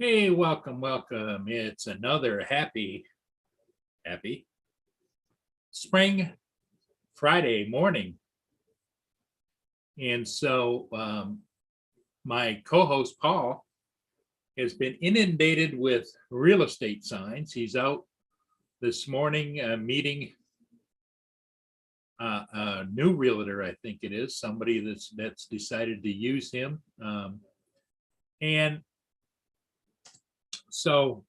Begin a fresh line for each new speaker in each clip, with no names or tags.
Hey, welcome, welcome. It's another happy spring Friday morning. And so my co-host Paul has been inundated with real estate signs. He's out this morning meeting a new realtor, I think it is, somebody that's decided to use him. And so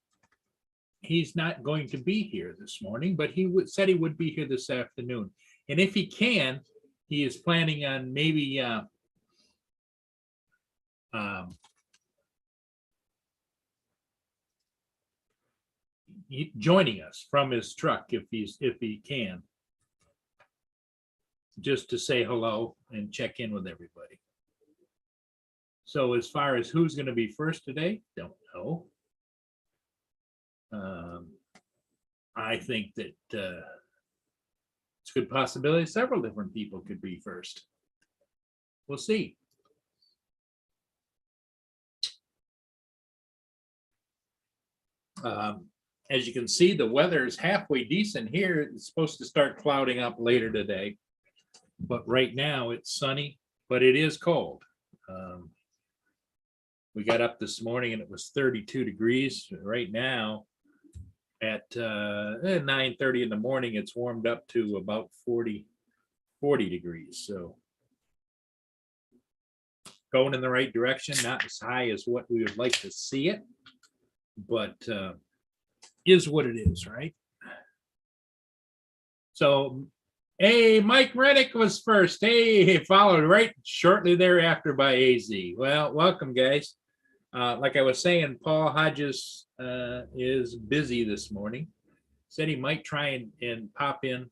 he's not going to be here this morning, but said he would be here this afternoon. And if he can, he is planning on maybe joining us from his truck if he can, just to say hello and check in with everybody. So as far as who's going to be first today, don't know. I think that it's a good possibility several different people could be first. We'll see. As you can see, the weather is halfway decent here. It's supposed to start clouding up later today, but right now it's sunny, but it is cold. We got up this morning and it was 32 degrees. Right now at 9:30 in the morning, it's warmed up to about 40 degrees. So going in the right direction, not as high as what we would like to see it, but is what it is, right? So, hey, Mike Rennick was first. Hey, followed right shortly thereafter by AZ. Well, welcome, guys. Like I was saying, Paul Hodges is busy this morning. Said he might try and pop in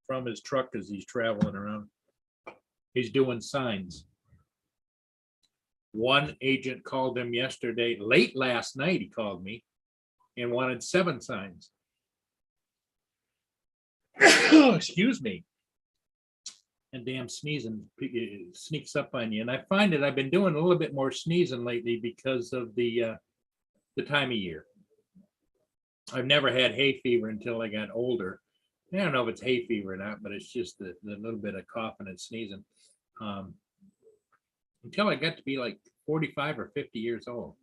from his truck as he's traveling around. He's doing signs. One agent called him yesterday, late last night, he called me and wanted 7 signs. Excuse me. And damn sneezing sneaks up on you. And I find that I've been doing a little bit more sneezing lately because of the time of year. I've never had hay fever until I got older. I don't know if it's hay fever or not, but it's just the little bit of coughing and sneezing. Until I got to be like 45 or 50 years old.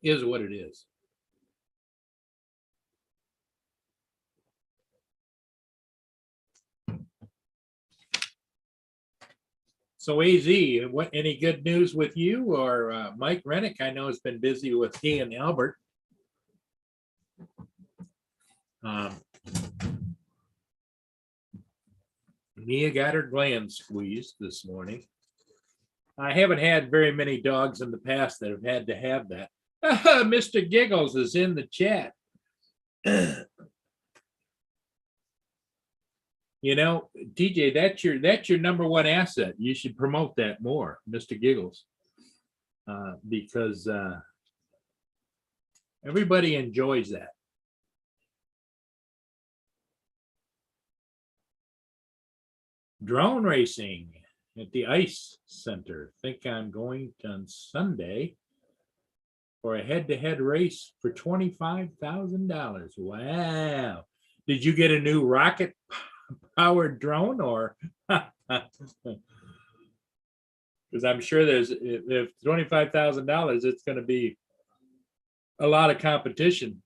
Is what it is. So AZ, any good news with you or Mike Rennick? I know has been busy with he and Albert. Mia got her gland squeezed this morning. I haven't had very many dogs in the past that have had to have that. Mr. Giggles is in the chat. You know, DJ, that's your number one asset. You should promote that more, Mr. Giggles, because everybody enjoys that. Drone racing at the Ice Center. Think I'm going on Sunday for a head-to-head race for $25,000. Wow! Did you get a new rocket powered drone or? Because I'm sure there's if $25,000, it's going to be a lot of competition.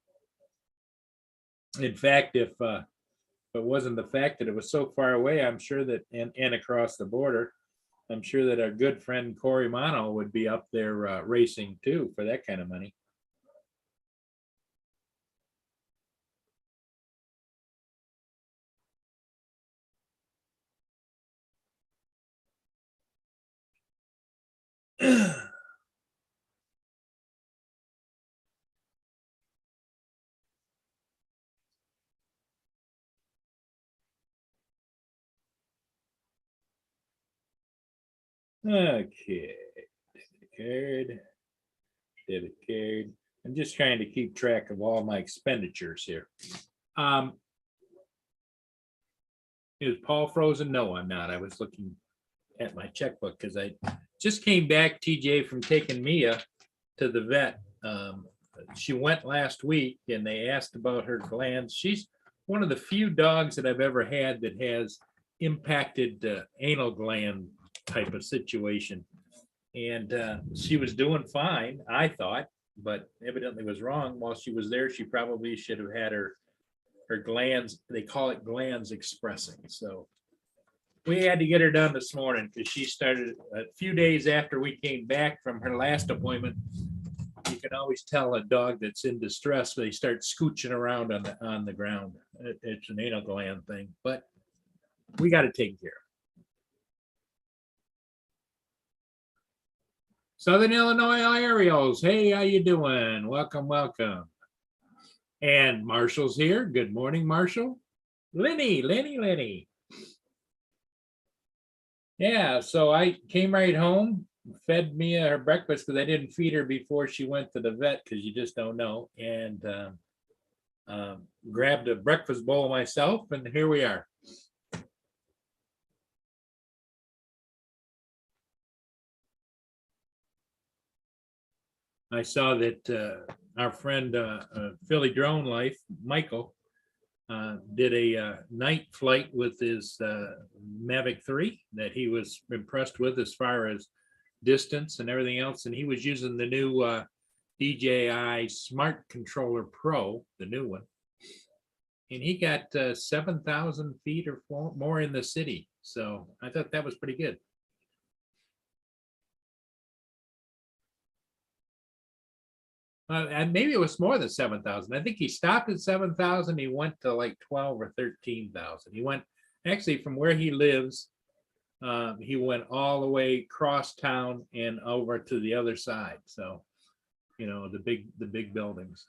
In fact, if it wasn't the fact that it was so far away, I'm sure that and across the border, I'm sure that our good friend Corey Mono would be up there racing too for that kind of money. Okay, debit card. I'm just trying to keep track of all my expenditures here. Is Paul frozen? No, I'm not. I was looking at my checkbook because I just came back, TJ, from taking Mia to the vet. She went last week and they asked about her glands. She's one of the few dogs that I've ever had that has impacted anal gland type of situation. And she was doing fine, I thought, but evidently was wrong. While she was there, she probably should have had her glands, they call it glands expressing. So we had to get her done this morning because she started a few days after we came back from her last appointment. You can always tell a dog that's in distress, they start scooching around on the ground. It's an anal gland thing, but we got to take care. Southern Illinois Ariels, hey, how you doing? Welcome, welcome. And Marshall's here. Good morning, Marshall. Lenny. Yeah, so I came right home, fed Mia her breakfast because I didn't feed her before she went to the vet because you just don't know. And grabbed a breakfast bowl myself, and here we are. I saw that our friend Philly Drone Life, Michael, did a night flight with his Mavic 3 that he was impressed with as far as distance and everything else. And he was using the new DJI Smart Controller Pro, the new one. And he got 7,000 feet or more in the city. So I thought that was pretty good. And maybe it was more than 7,000. I think he stopped at 7,000. He went to like 12 or 13,000. He went actually from where he lives. He went all the way across town and over to the other side. So, you know, the big buildings.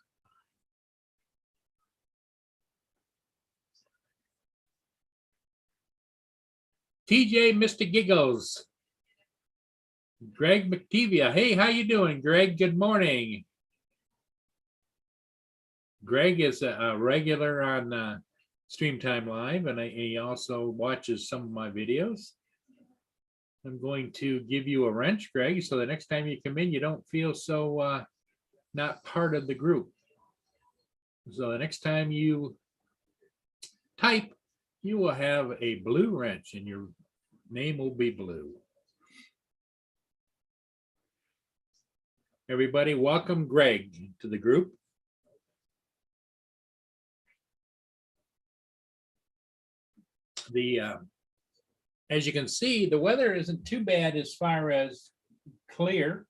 TJ, Mr. Giggles. Greg McTevia. Hey, how you doing, Greg? Good morning. Greg is a regular on Streamtime Live, and he also watches some of my videos. I'm going to give you a wrench, Greg, so the next time you come in, you don't feel so not part of the group. So the next time you type, you will have a blue wrench and your name will be blue. Everybody, welcome Greg to the group. As you can see, the weather isn't too bad as far as clear.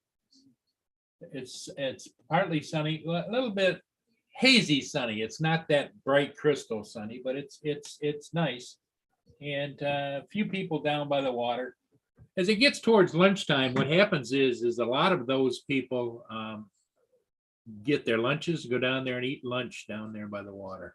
It's partly sunny, a little bit hazy sunny. It's not that bright crystal sunny, but it's nice. And a few people down by the water. As it gets towards lunchtime, what happens is a lot of those people get their lunches, go down there and eat lunch down there by the water.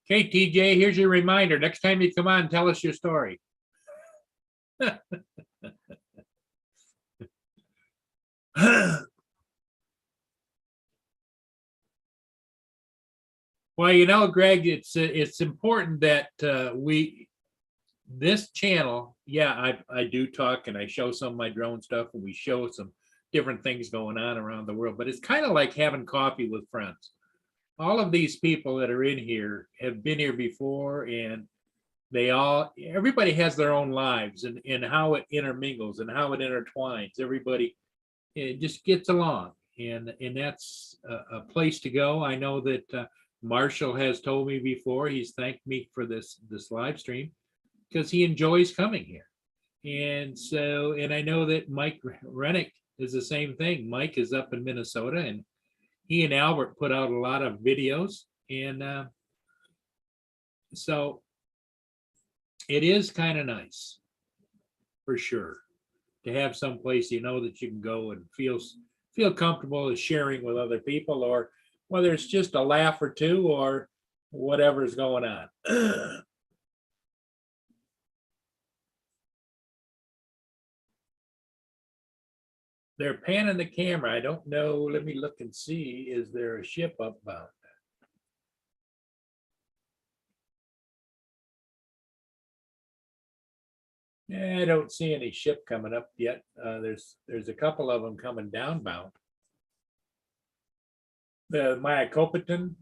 Okay, TJ, here's your reminder. Next time you come on, tell us your story. Well, you know, Greg, it's important that this channel, yeah, I do talk and I show some of my drone stuff and we show some different things going on around the world, but it's kind of like having coffee with friends. All of these people that are in here have been here before, and everybody has their own lives and how it intermingles and how it intertwines. Everybody, it just gets along, and that's a place to go. I know that Marshall has told me before, he's thanked me for this live stream because he enjoys coming here. And so, and I know that Mike Rennick is the same thing. Mike is up in Minnesota, and he and Albert put out a lot of videos. And so it is kind of nice, for sure, to have some place you know that you can go and feel comfortable as sharing with other people, or whether it's just a laugh or two or whatever's going on. they're panning the camera. I don't know. Let me look and see. Is there a ship upbound? Yeah, I don't see any ship coming up yet. There's a couple of them coming downbound. The Mayakopitan,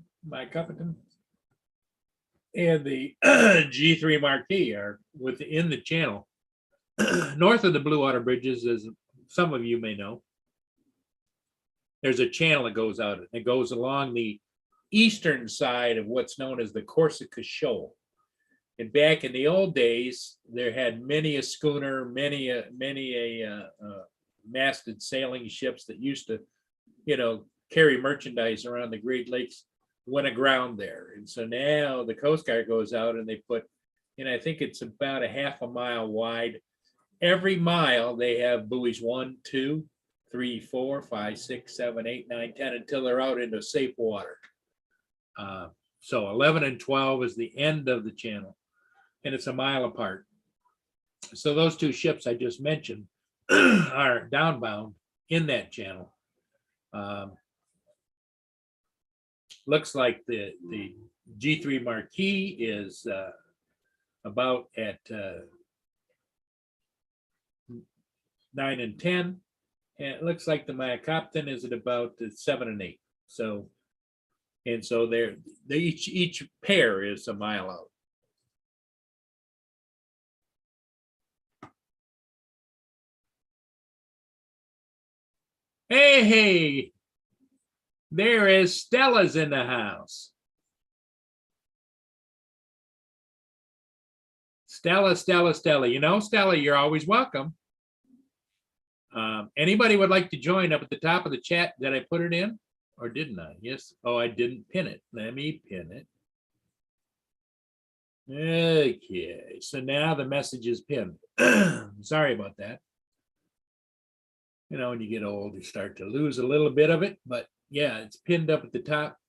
and the G3 Marquis are within the channel. North of the Blue Water Bridges, as some of you may know, there's a channel that goes out. It goes along the eastern side of what's known as the Corsica Shoal. And back in the old days, there had many a schooner, many a masted sailing ships that used to, carry merchandise around the Great Lakes, went aground there. And so now the Coast Guard goes out and they put, I think it's about a half a mile wide. Every mile they have buoys 1, 2, 3, 4, 5, 6, 7, 8, 9, 10 until they're out into safe water. So 11 and 12 is the end of the channel, and it's a mile apart. So those two ships I just mentioned are downbound in that channel. Looks like the G3 Marquis is about at 9 and 10. And it looks like the Mayakopitan is at about 7 and 8. So, and so they each pair is a mile out. Hey, there is Stella's in the house. Stella. Stella, you're always welcome. Anybody would like to join up at the top of the chat? Did I put it in or didn't I? Yes. Oh, I didn't pin it. Let me pin it. Okay, so now the message is pinned. Sorry about that. When you get old, you start to lose a little bit of it, but yeah, it's pinned up at the top.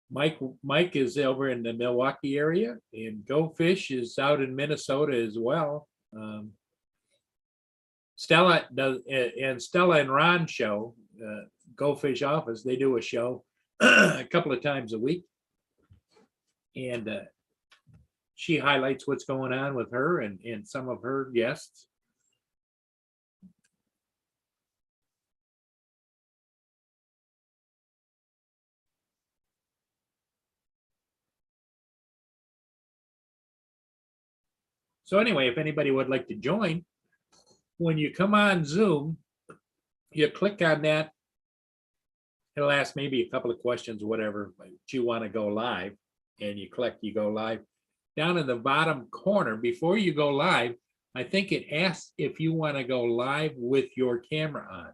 Mike is over in the Milwaukee area, and Go Fish is out in Minnesota as well. Stella does, and Stella and Ron show, Go Fish Office, they do a show a couple of times a week, and she highlights what's going on with her and some of her guests. So anyway, if anybody would like to join, when you come on Zoom, you click on that. It'll ask maybe a couple of questions, whatever, but you want to go live, and you click, you go live. Down in the bottom corner, before you go live, I think it asks if you want to go live with your camera on.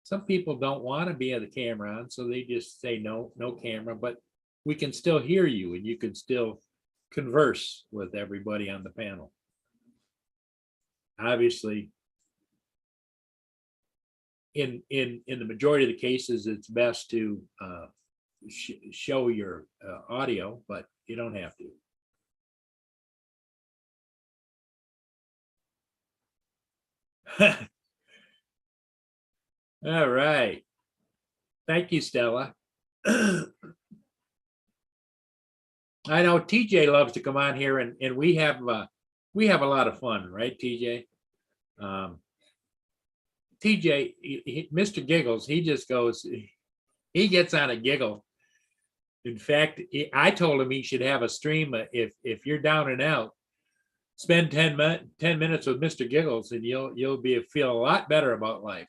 Some people don't want to be on the camera on, so they just say no camera, but we can still hear you and you can still converse with everybody on the panel. Obviously, in the majority of the cases, it's best to show your audio, but you don't have to. All right. Thank you, Stella. I know TJ loves to come on here, and we have a lot of fun, right, TJ? TJ, Mr. Giggles, he just goes, he gets on a giggle. In fact, I told him he should have a stream. If you're down and out, spend 10 minutes with Mr. Giggles, and you'll feel a lot better about life.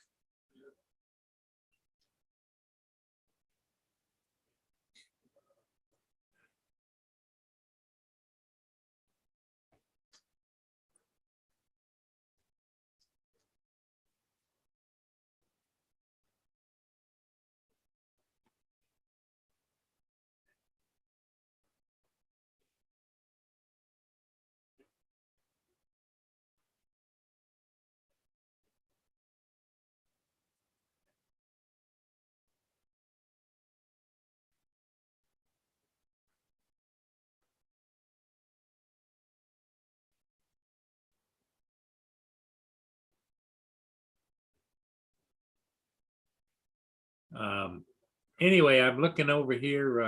Anyway, I'm looking over here.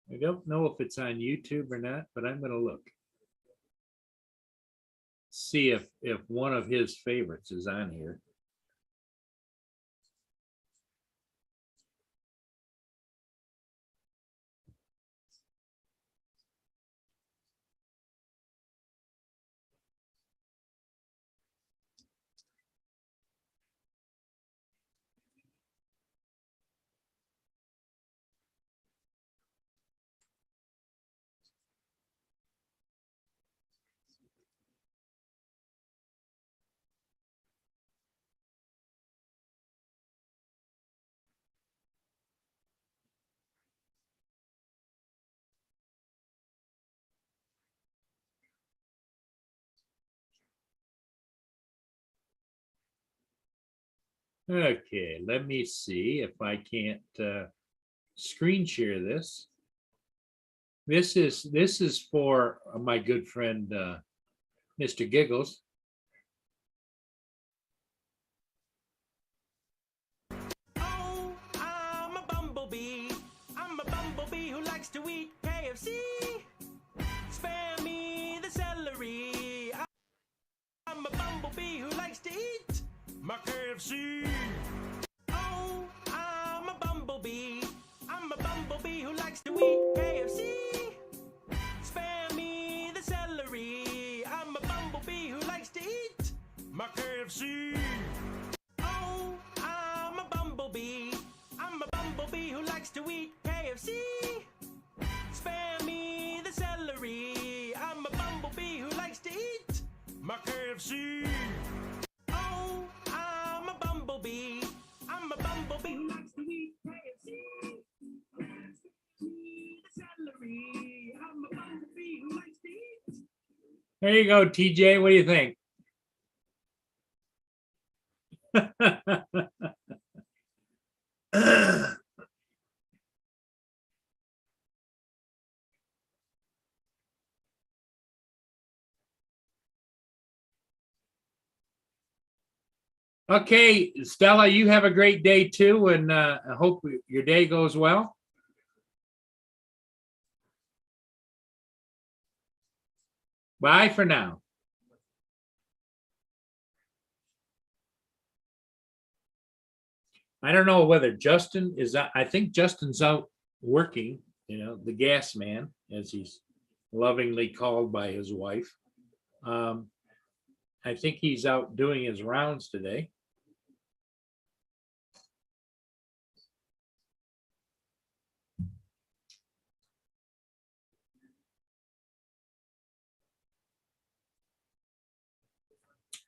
I don't know if it's on YouTube or not, but I'm going to look. See if one of his favorites is on here. Okay, let me see if I can't screen share this. This is for my good friend Mr. Giggles.
Oh, I'm a bumblebee. I'm a bumblebee who likes to eat KFC. Spare me the celery. I'm a bumblebee who likes to eat my KFC. Oh, I'm a bumblebee. I'm a bumblebee who likes to eat KFC. Spare me the celery. I'm a bumblebee who likes to eat my KFC. Oh, I'm a bumblebee. I'm a bumblebee who likes to eat KFC. Spare me the celery. I'm a bumblebee who likes to eat my KFC. Oh, I'm a bumblebee. I'm a bumblebee who likes to eat KFC. Celery. I'm a bumblebee who likes to eat.
There you go, TJ. What do you think? Okay, Stella, you have a great day too, and I hope your day goes well. Bye for now. I don't know whether Justin is, I think Justin's out working, the gas man, as he's lovingly called by his wife. I think he's out doing his rounds today.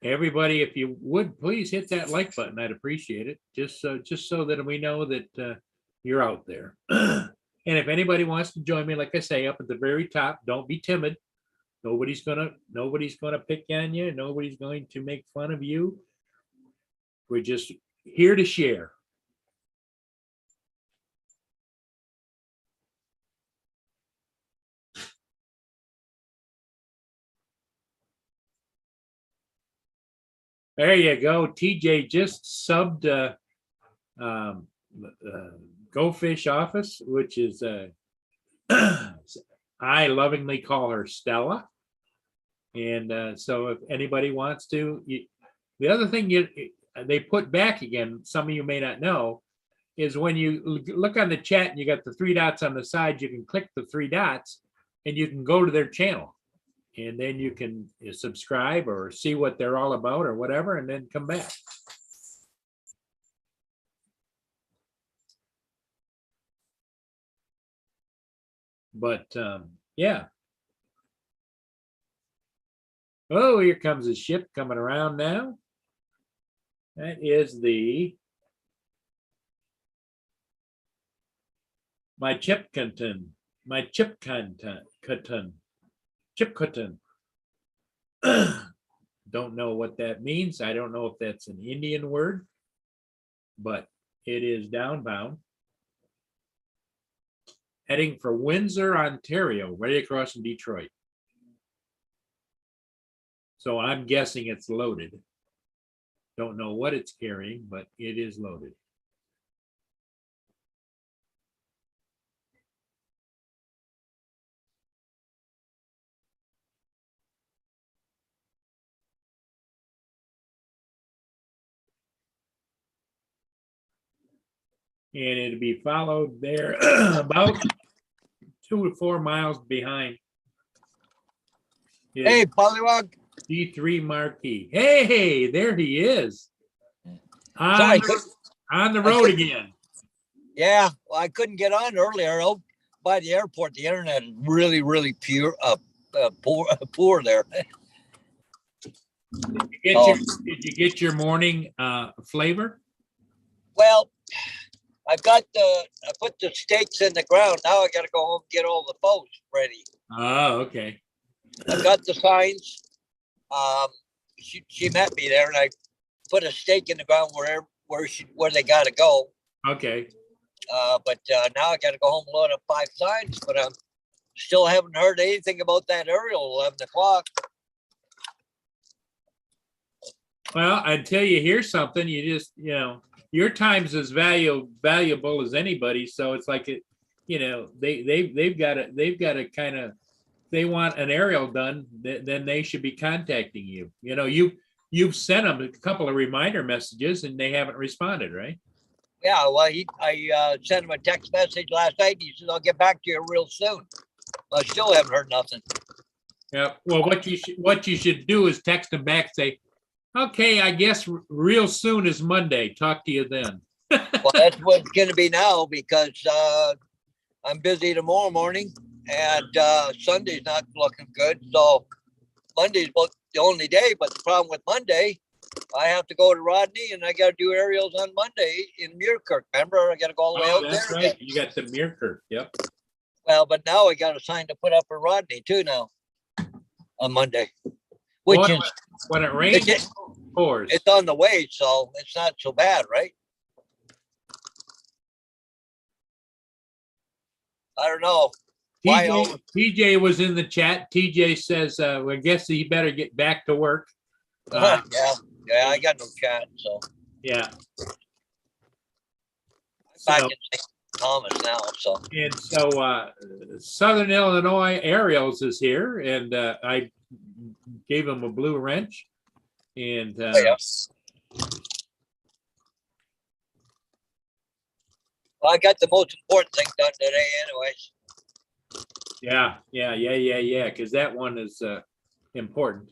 Everybody, if you would please hit that like button, I'd appreciate it. Just so that we know that you're out there. And if anybody wants to join me, like I say, up at the very top, don't be timid. Nobody's gonna pick on you. Nobody's going to make fun of you. We're just here to share. There you go. TJ just subbed Go Fish Office, which is I lovingly call her Stella. And so if anybody wants to, the other thing they put back again, some of you may not know, is when you look on the chat and you got the three dots on the side, you can click the three dots and you can go to their channel. And then you can subscribe or see what they're all about or whatever, and then come back. But yeah. Oh, here comes a ship coming around now. That is my Chipcutton. Don't know what that means. I don't know if that's an Indian word, but it is downbound. heading for Windsor, Ontario, right across from Detroit. So I'm guessing it's loaded. Don't know what it's carrying, but it is loaded. And it'll be followed there about 2 to 4 miles behind.
Hey, Pollywog.
D3 Marquee. Hey, there he is.
Sorry,
On the road again.
yeah, well, I couldn't get on earlier. Out by the airport, the internet is really, really poor there.
Did you get your morning flavor?
Well, I put the stakes in the ground. Now I got to go home and get all the posts ready.
Oh, okay.
I got the signs. She met me there, and I put a stake in the ground where they got to go.
Okay.
But now I got to go home and load up 5 signs. But I'm still haven't heard anything about that aerial 11 o'clock.
Well, until you hear something, you just, your time's as valuable as anybody. So it's like they've got to kind of, they want an aerial done, then they should be contacting you. You've sent them a couple of reminder messages and they haven't responded, right?
Yeah, well, I sent him a text message last night. He says, I'll get back to you real soon. I still haven't heard nothing.
Yeah. Well, what you should do is text him back, say, okay, I guess real soon is Monday. Talk to you then.
Well, that's what it's going to be now because I'm busy tomorrow morning and Sunday's not looking good. So Monday's the only day. But the problem with Monday, I have to go to Rodney and I got to do aerials on Monday in Muirkirk. Remember, I got to go all the way out
that's
there.
Right. You got the Muirkirk. Yep.
Well, but now I got a sign to put up for Rodney too now on Monday, which is
when it rains, it pours.
It's on the way, so it's not so bad, right? I don't know.
TJ was in the chat. TJ says, well, I guess he better get back to work.
Yeah, I got no chat, so.
Yeah.
I'm back in St. Thomas now, so.
And so Southern Illinois Aerials is here, and I gave him a blue wrench. And
yes. Well, I got the most important thing done today anyways.
Yeah. Because that one is important.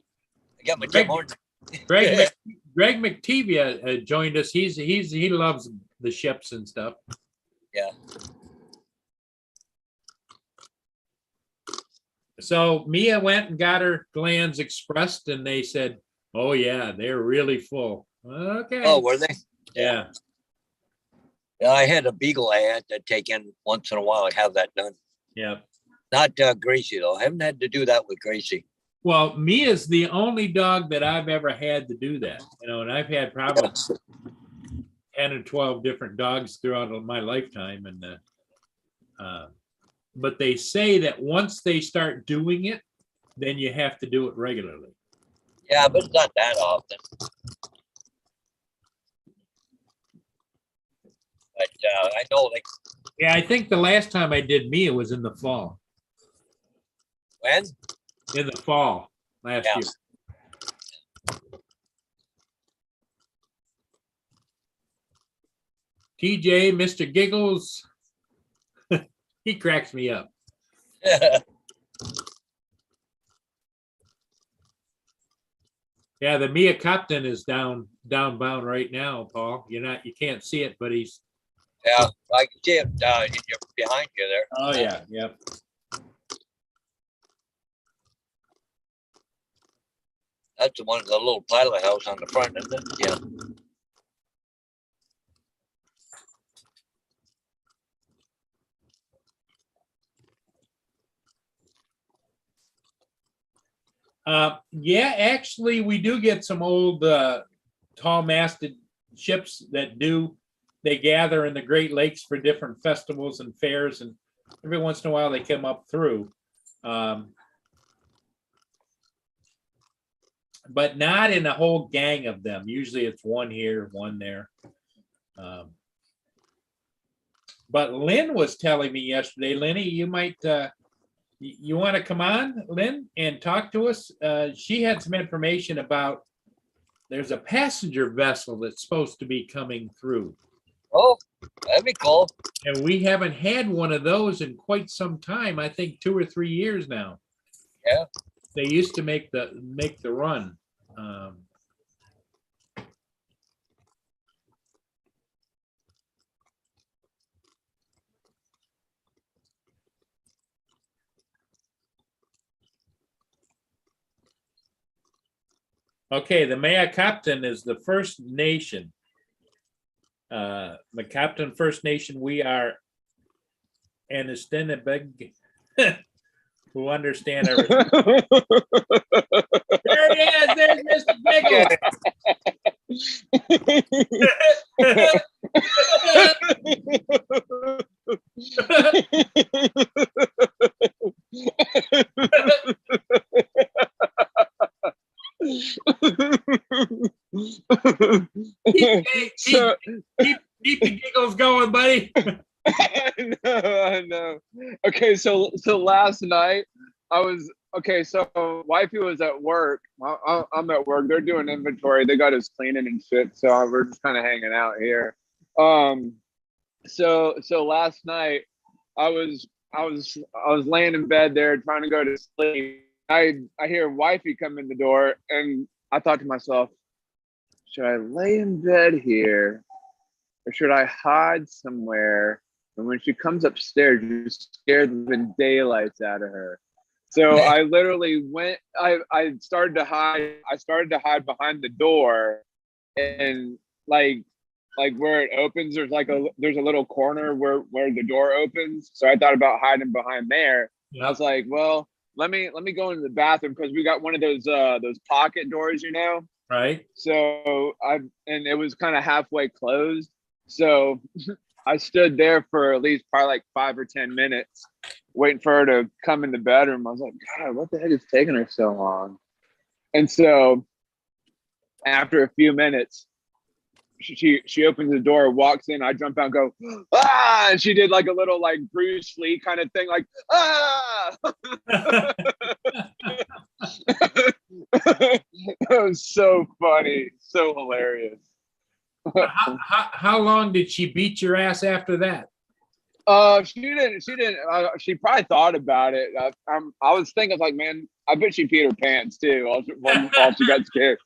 I got my Tim Hortons.
Greg McTevia joined us. He loves the ships and stuff.
Yeah.
So Mia went and got her glands expressed, and they said, "Oh yeah, they're really full." Okay.
Oh, were they?
Yeah.
Yeah, I had a beagle I had to take in once in a while. I have that done.
Yeah.
Not Gracie though. I haven't had to do that with Gracie.
Well, Mia's the only dog that I've ever had to do that. And I've had probably 10 or 12 different dogs throughout my lifetime, and but they say that once they start doing it, then you have to do it regularly.
Yeah, but it's not that often. But I know they.
Yeah, I think the last time I did Mia was in the fall.
When?
In the fall last year. TJ, Mr. Giggles, he cracks me up. Yeah, the Mia Copton is downbound right now, Paul. You can't see it, but he's.
Yeah, I can see it behind you there.
Oh yeah, yep.
That's the one, the little pilot house on the front, isn't it? Yeah.
Yeah, actually, we do get some old tall-masted ships that they gather in the Great Lakes for different festivals and fairs, and every once in a while they come up through. But not in a whole gang of them. Usually it's one here, one there. But Lynn was telling me yesterday, Lenny, you might, you want to come on, Lynn, and talk to us? She had some information about there's a passenger vessel that's supposed to be coming through.
Oh, that'd be cool.
And we haven't had one of those in quite some time. I think 2 or 3 years now.
Yeah.
They used to make the run. Okay, the Mayakaptan is the First Nation. Macaptan First Nation, we are Anastenabeg, who understand everything. There he is, there's Mr. Keep the giggles going, buddy.
I know. Okay, so last night so wifey was at work. I'm at work. They're doing inventory. They got us cleaning and shit. So we're just kind of hanging out here. So last night I was laying in bed there trying to go to sleep. I hear wifey come in the door, and I thought to myself, should I lay in bed here or should I hide somewhere? And when she comes upstairs, you scared the daylights out of her. So I literally went, I started to hide. I started to hide behind the door, and like where it opens, there's a little corner where the door opens. So I thought about hiding behind there.
Yeah.
I was like, well, let me go into the bathroom, because we got one of those pocket doors,
Right.
So and it was kind of halfway closed. So I stood there for at least probably like 5 or 10 minutes waiting for her to come in the bedroom. I was like, God, what the heck is taking her so long? And so after a few minutes, she opens the door, walks in, I jump out and go, ah! And she did like a little like Bruce Lee kind of thing, like, ah! It was so funny, so hilarious.
How long did she beat your ass after that?
She didn't. She probably thought about it. I was thinking, like, man, I bet she peed her pants too while she got scared.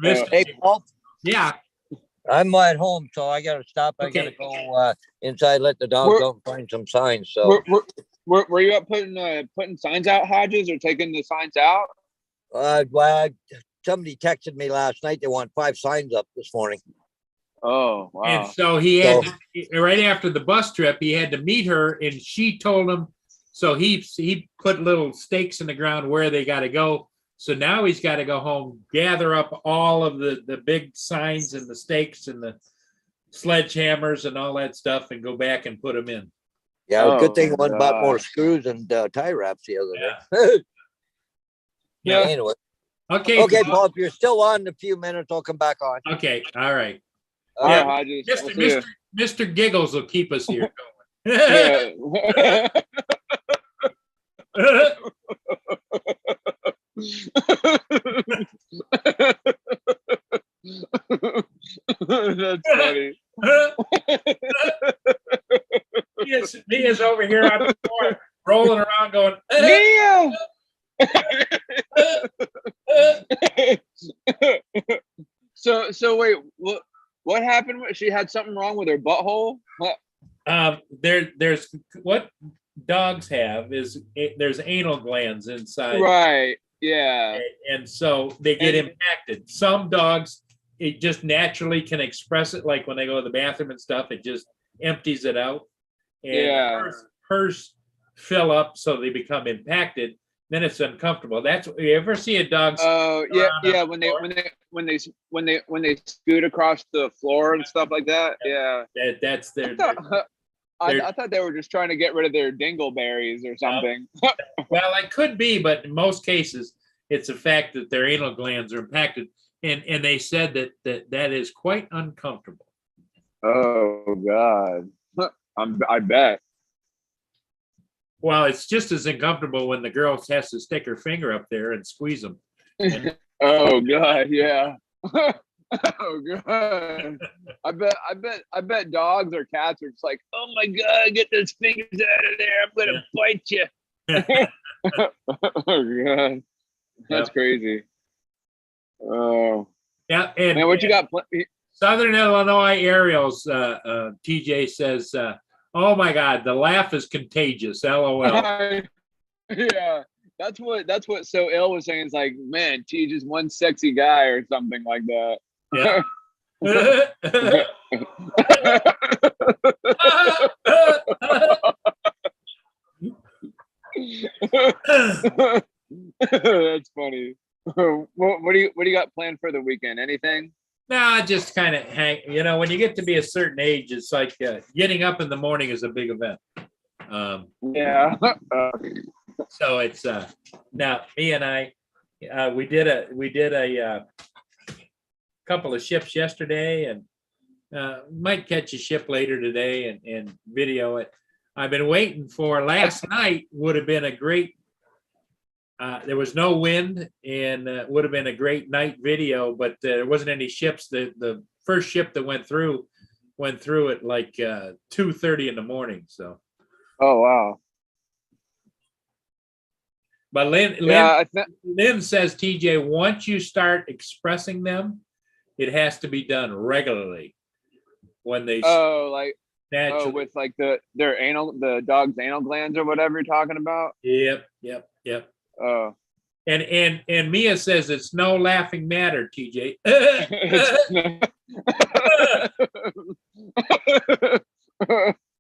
Hey, Paul,
Yeah.
I'm at home, so I gotta stop. I
Okay.
gotta go inside, let the dog go and find some signs. So
Were you up putting signs out, Hodges, or taking the signs out?
well, somebody texted me last night. They want 5 signs up this morning.
Oh, wow.
And so he had to, right after the bus trip, he had to meet her, and she told him. So he put little stakes in the ground where they got to go. So now he's got to go home, gather up all of the big signs and the stakes and the sledgehammers and all that stuff, and go back and put them in.
Yeah, it was a good thing
Oh,
one bought more
God.
screws and tie wraps the other
Yeah.
day.
Yeah.
Anyway,
Okay.
okay,
Paul.
Paul, if you're still on in a few minutes, I'll come back on.
Okay. All right.
All
Yeah.
right, Hodges. I'll see ya.
Mr. Giggles will keep us here going.
Yeah. That's funny.
he is over here on the floor, rolling around going,
Mia! So wait, what happened? She had something wrong with her butthole? What?
there's what dogs have is there's anal glands inside.
Right. Yeah.
And so they get
And-
impacted. Some dogs, it just naturally can express it, like when they go to the bathroom and stuff, it just empties it out. And
Yeah.
hers fill up, so they become impacted. Then it's uncomfortable. That's you ever see a dog?
Oh yeah,
around on
yeah.
the
When they scoot across the floor and stuff like that. Yeah.
that's their
What the-
They're-
I thought they were just trying to get rid of their dingleberries or something.
Well, it could be, but in most cases, it's the fact that their anal glands are impacted, and they said that is quite uncomfortable.
Oh God. I bet.
Well, it's just as uncomfortable when the girl has to stick her finger up there and squeeze them.
Oh God, yeah. Oh God. I bet dogs or cats are just like, oh my God, get those fingers out of there. I'm gonna bite you. Oh God. That's crazy. Oh
Yeah, and
man, what you got?
Southern Illinois aerials, TJ says, oh my God, the laugh is contagious. LOL.
Yeah, that's what So Ill was saying. It's like, man, T just one sexy guy or something like that.
Yeah.
That's funny. What do you got planned for the weekend? Anything?
Nah, just kind of hang. When you get to be a certain age, it's like getting up in the morning is a big event.
Yeah.
So it's now me and I, we did a couple of ships yesterday, and might catch a ship later today and video it. I've been waiting for last night. Would have been a great. There was no wind, and would have been a great night video, but there wasn't any ships. The first ship that went through at like 2:30 in the morning. So.
Oh wow.
But Lynn says, TJ, once you start expressing them, it has to be done regularly. When they naturally.
With like the dog's anal glands or whatever you're talking about.
Yep.
Oh.
And Mia says it's no laughing matter, TJ.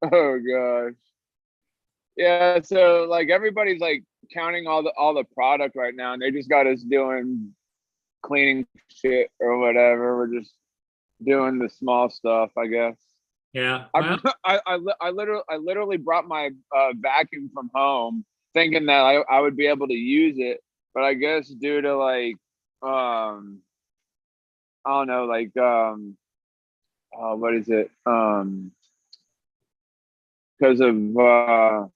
Oh gosh. Yeah, so like everybody's like counting all the product right now, and they just got us doing cleaning shit or whatever. We're just doing the small stuff, I guess.
Yeah.
Well, I literally brought my vacuum from home, thinking that I would be able to use it, but I guess due to like I don't know, like what is it? Because of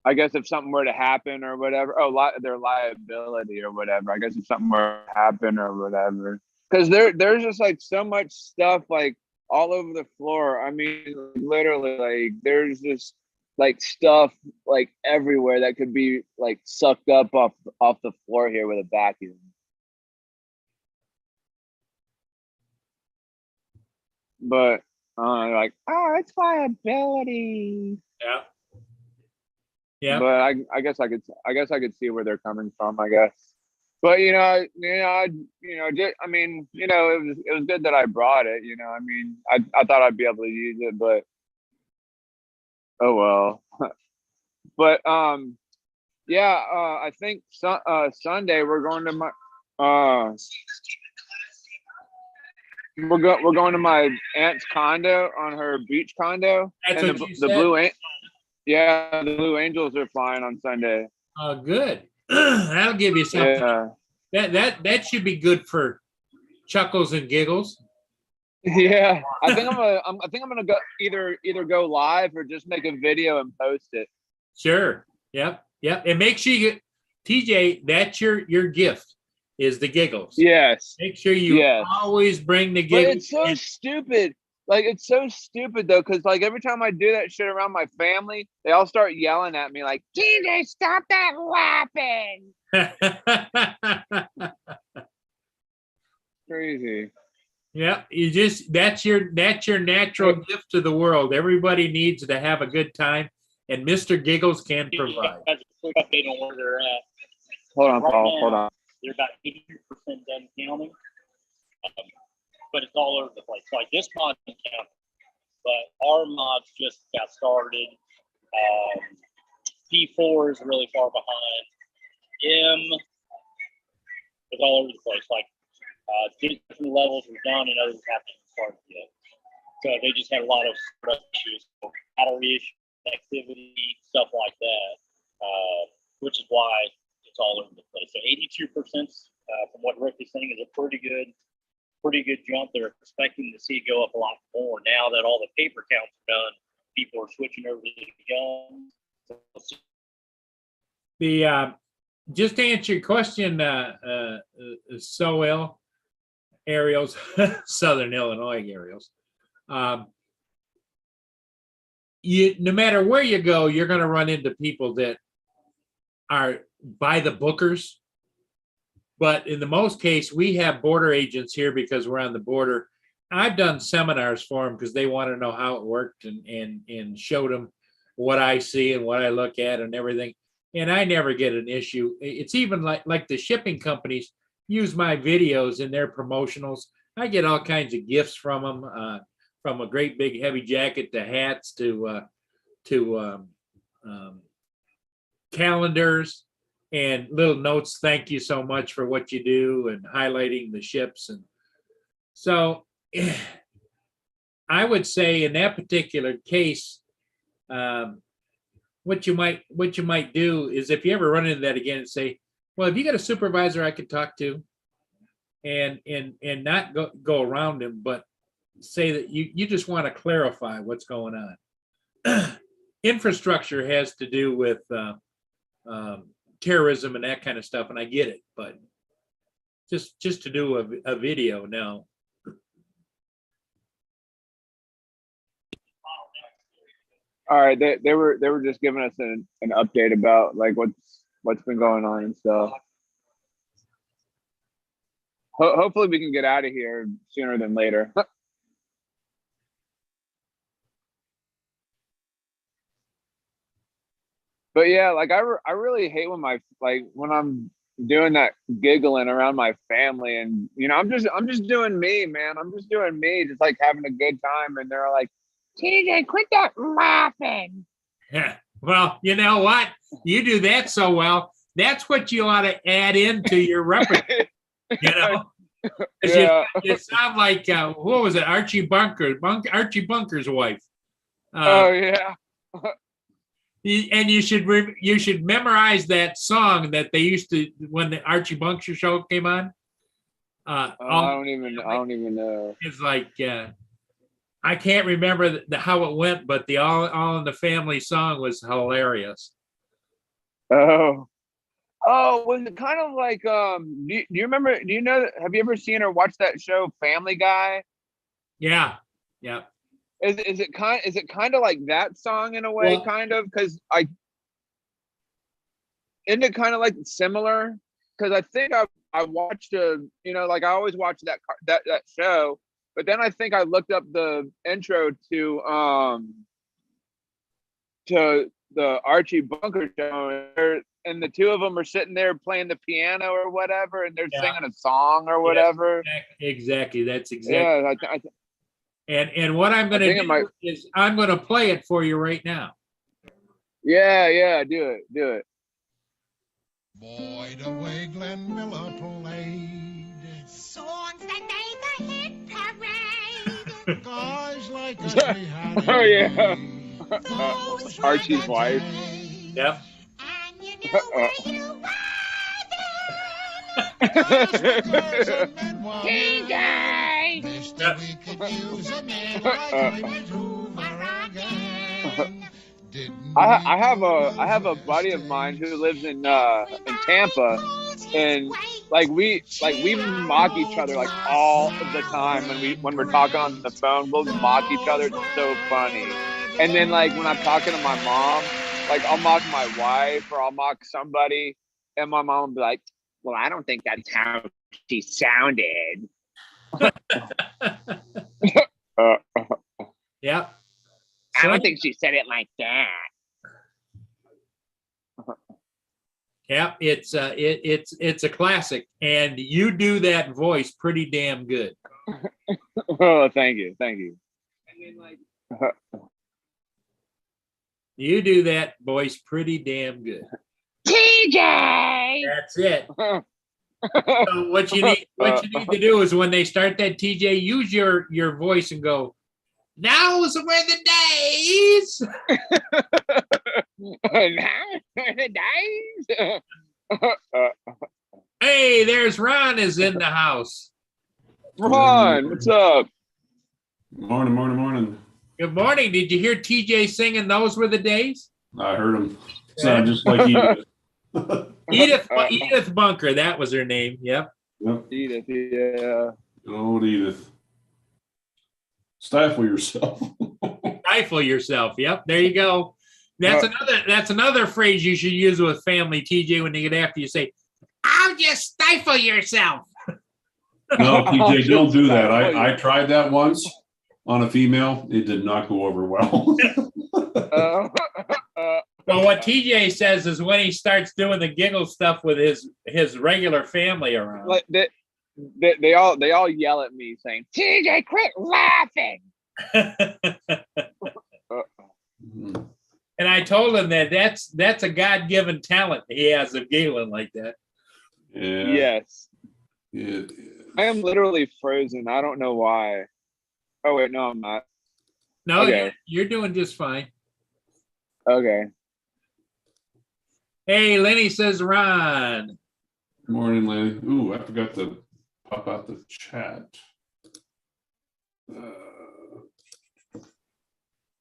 I guess if something were to happen or whatever, their liability or whatever. I guess if something were to happen or whatever, because there's just like so much stuff like all over the floor. I mean, literally, like there's just like stuff like everywhere that could be like sucked up off the floor here with a vacuum. But like, oh, it's liability.
Yeah. Yeah.
But I guess I could see where they're coming from, I guess. But I mean, it was good that I brought it. I mean, I thought I'd be able to use it, but oh well. But yeah, I think Sunday we're going to my we're going to my aunt's condo on her beach condo.
That's
and
what
the
you said.
The Blue Angels are flying on Sunday.
Oh, good. That'll give you something.
Yeah.
That should be good for chuckles and giggles.
Yeah, I think I'm gonna go either go live or just make a video and post it.
Sure. Yep. And make sure you get TJ. That's your gift is the giggles.
Yes.
Make sure you always bring the giggles.
But it's so stupid. Like it's so stupid though, because like every time I do that shit around my family, they all start yelling at me like, "TJ, stop that laughing!" Crazy.
Yeah, that's your natural gift to the world. Everybody needs to have a good time, and Mr. Giggles can provide.
That's a quick update on where they're at.
Hold on,
Right
Paul.
now,
Hold on.
They're about 80% done counting, but it's all over the place. Like this mod didn't count, but our mods just got started. P4 is really far behind. M is all over the place. Like different levels are done and others haven't even started yet. So they just had a lot of startup issues, battery issues, activity, stuff like that, which is why it's all over the place. So 82%, from what Rick is saying, is a pretty good jump. They're expecting to see it go up a lot more now that all the paper counts are done. People are switching over to the guns.
The just to answer your question, Soil Aerials, Southern Illinois Aerials. No matter where you go, you're going to run into people that are by the bookers. But in the most case, we have border agents here because we're on the border. I've done seminars for them because they want to know how it worked and showed them what I see and what I look at and everything. And I never get an issue. It's even like the shipping companies use my videos in their promotionals. I get all kinds of gifts from them, from a great big heavy jacket to hats to calendars and little notes. Thank you so much for what you do, and highlighting the ships. And so I would say in that particular case, what you might do is, if you ever run into that again, and say, well, have you got a supervisor I could talk to? And not go around him, but say that you just want to clarify what's going on. Infrastructure has to do with terrorism and that kind of stuff, and I get it, but just to do a video, no.
All right, they were just giving us an update about like what's been going on and stuff. Hopefully we can get out of here sooner than later. But yeah, like I really hate when I'm doing that giggling around my family, and I'm just doing me, man. I'm just doing me, just like having a good time, and they're like, TJ, quit that laughing.
Yeah. Well, you know what? You do that so well. That's what you ought to add into your repertoire.
Yeah.
You sound like what was it? Archie Bunker's wife.
Oh yeah.
And you should memorize that song that they used to when the Archie Bunker show came on.
I don't even know.
It's like I can't remember how it went, but the All in the Family song was hilarious.
Oh, was it kind of like do you remember? Have you ever seen or watched that show Family Guy?
Yeah.
Is it kind of like that song in a way,
Well,
kind of, because isn't it kind of like similar? Because I think I watched like I always watch that show, but then I think I looked up the intro to the Archie Bunker show, and the two of them are sitting there playing the piano or whatever, and they're singing a song or whatever.
Exactly. That's exactly.
Yeah,
And what I'm going to do is I'm going to play it for you right now.
Yeah, do it.
Boy, the way Glenn Miller played
Songs that made the hit parade.
guys like us, we had
Oh yeah.
Those were
Archie's
the
wife.
days.
Yep.
And you knew where you were then.
Mister, we could use a man like Clement Hoover again.
I have a buddy of mine who lives in Tampa, and like we mock each other like all of the time when we're talking on the phone. We'll mock each other. It's so funny. And then like when I'm talking to my mom, like I'll mock my wife or I'll mock somebody, and my mom will be like, "Well, I don't think that's how she sounded."
Yep.
I don't think she said it like that.
Yep. It's a classic, and you do that voice pretty damn good.
Oh, thank you.
You do that voice pretty damn good.
TJ!
That's it. So what you need to do is when they start that, TJ, use your voice and go, Those were the days. Hey, there's Ron is in the house.
Ron, what's up?
Morning, morning, morning.
Good morning. Did you hear TJ singing "Those Were the Days"?
I heard him sound just like Edith.
Edith Bunker. That was her name. Yep.
Yep.
Edith, yeah.
Good old Edith. Stifle yourself.
Stifle yourself. Yep. There you go. That's another phrase you should use with family, TJ. When they get after you, say, "I'll just stifle yourself."
No, TJ, don't do that. I tried that once on a female. It did not go over well.
Well, what TJ says is when he starts doing the giggle stuff with his regular family around.
Like they all yell at me saying, "TJ, quit laughing."
And I told him that's a God-given talent he has of giggling like that.
Yeah.
Yes.
It,
I am literally frozen. I don't know why. Oh wait, no, I'm not.
No,
Okay.
you're doing just fine.
Okay.
Hey, Lenny says Ron.
morning, Lenny. Ooh, I forgot to pop out the chat.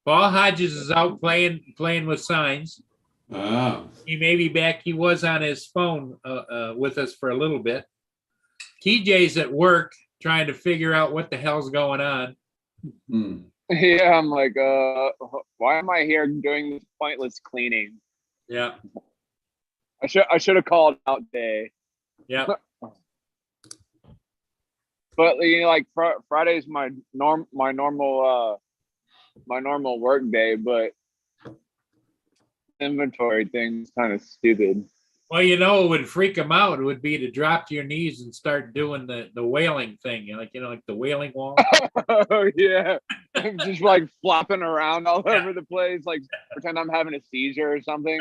Paul Hodges is out playing with signs. He may be back. He was on his phone with us for a little bit. TJ's at work trying to figure out what the hell's going on.
Hmm.
Yeah, I'm like, why am I here doing this pointless cleaning?
Yeah,
I should have called out day.
yeah.
But you know, like Friday's my normal work day, but inventory thing's kind of stupid.
Well, you know, it would freak him out. It would be to drop to your knees and start doing the wailing thing, like the wailing wall.
Oh yeah, I'm just like flopping around all over the place, like pretend I'm having a seizure or something.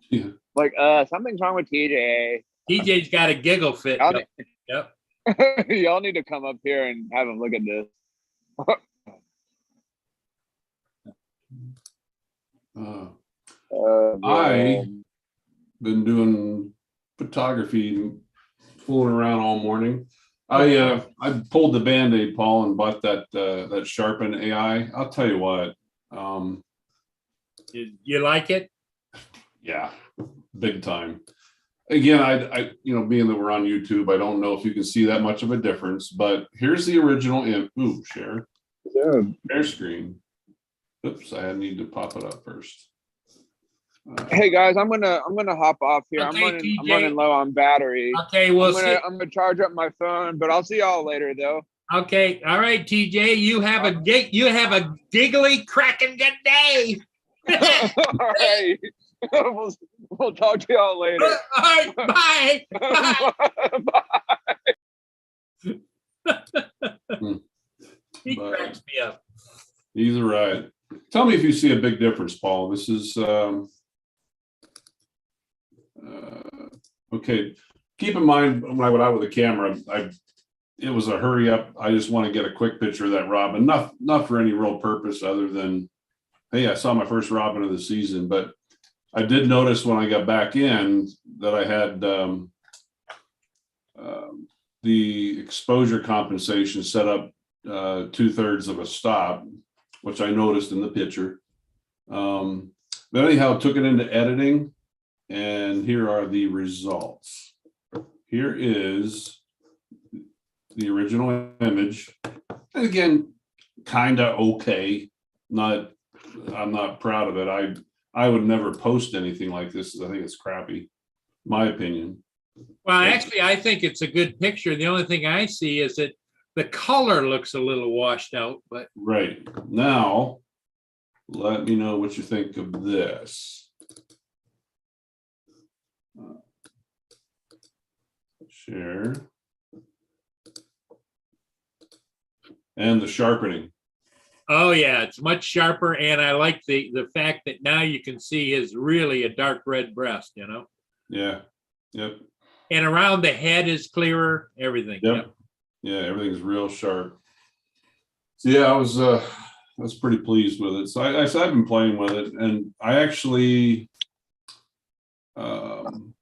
Yeah.
Like, something's wrong with TJ.
TJ's got a giggle fit.
Y'all need,
Yep.
y'all need to come up here and have him look at this.
I been doing photography, fooling around all morning. I pulled the Band-Aid, Paul, and bought that Sharpen AI. I'll tell you what.
You like it?
Yeah, big time. Again, I being that we're on YouTube, I don't know if you can see that much of a difference, but here's the original share screen. Oops, I need to pop it up first.
Hey guys, I'm gonna hop off here.
Okay,
I'm running low on battery.
Okay, we'll see.
I'm gonna charge up my phone, but I'll see y'all later though.
Okay, all right, TJ. You have a giggly cracking good day.
All right. We'll talk to y'all later.
All right, bye.
Bye.
He cracks me up.
He's right. Tell me if you see a big difference, Paul. This is okay. Keep in mind when I went out with the camera, it was a hurry up. I just want to get a quick picture of that robin, not for any real purpose other than, hey, I saw my first robin of the season. But I did notice when I got back in that I had the exposure compensation set up 2/3 of a stop, which I noticed in the picture. But anyhow, took it into editing, and here are the results. Here is the original image. And again, kind of okay. I'm not proud of it. I would never post anything like this. I think it's crappy, my opinion.
Well, actually, I think it's a good picture. The only thing I see is that the color looks a little washed out, but
Right. Now, let me know what you think of this. Share. And the sharpening.
oh yeah, it's much sharper. And I like the fact that now you can see is really a dark red breast,
Yeah. Yep.
And around the head is clearer, everything.
Yep. Yeah, everything's real sharp. So yeah, I was pretty pleased with it. So I've been playing with it, and I actually found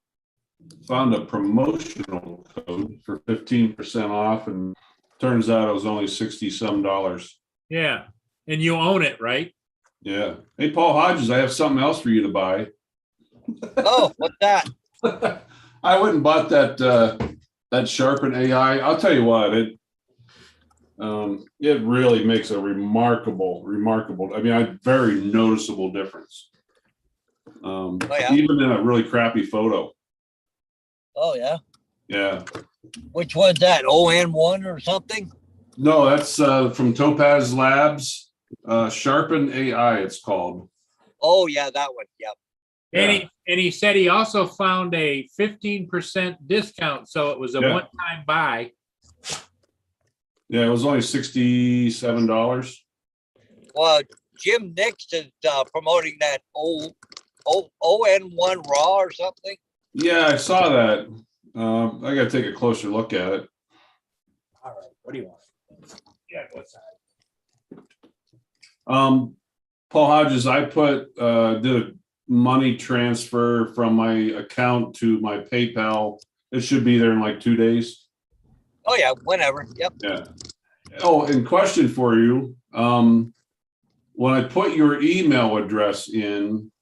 a promotional code for 15% off, and turns out it was only $60 some.
Yeah. And you own it, right?
Yeah. Hey, Paul Hodges, I have something else for you to buy.
Oh, what's that?
I went and bought that Sharpen AI. I'll tell you what, it really makes a remarkable, I mean, a very noticeable difference.
yeah.
Even in a really crappy photo.
Oh, yeah.
Yeah.
Which one's that? ON1 or something?
No, that's from Topaz Labs. Sharpen AI, it's called.
Oh, yeah, that one. Yep.
And he said he also found a 15% discount, so it was a
Yeah.
one-time buy.
Yeah, it was only $67.
Well, Jim Nix is promoting that ON1 Raw or something.
Yeah, I saw that. I gotta take a closer look at it.
All right, what do you want? Yeah, what's that?
Paul Hodges, I did a money transfer from my account to my PayPal. It should be there in like 2 days.
Oh, yeah, whenever. Yep.
Yeah. Oh, and question for you. When I put your email address in,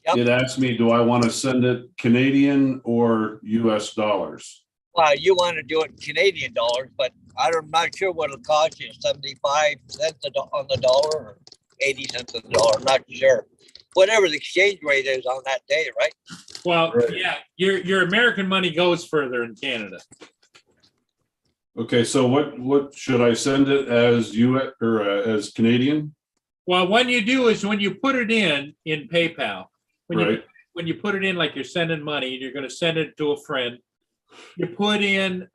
Yep.
it asked me, do I want to send it Canadian or US dollars?
Well, you want to do it in Canadian dollars, but I'm not sure what it'll cost you, 75 cents on the dollar or 80 cents on the dollar. I'm not sure. Whatever the exchange rate is on that day, right?
Well,
Right.
yeah, your American money goes further in Canada.
Okay, so what should I send it as US or as Canadian?
Well, what you do is when you put it in PayPal,
Right.
when you put it in like you're sending money, you're going to send it to a friend. You put in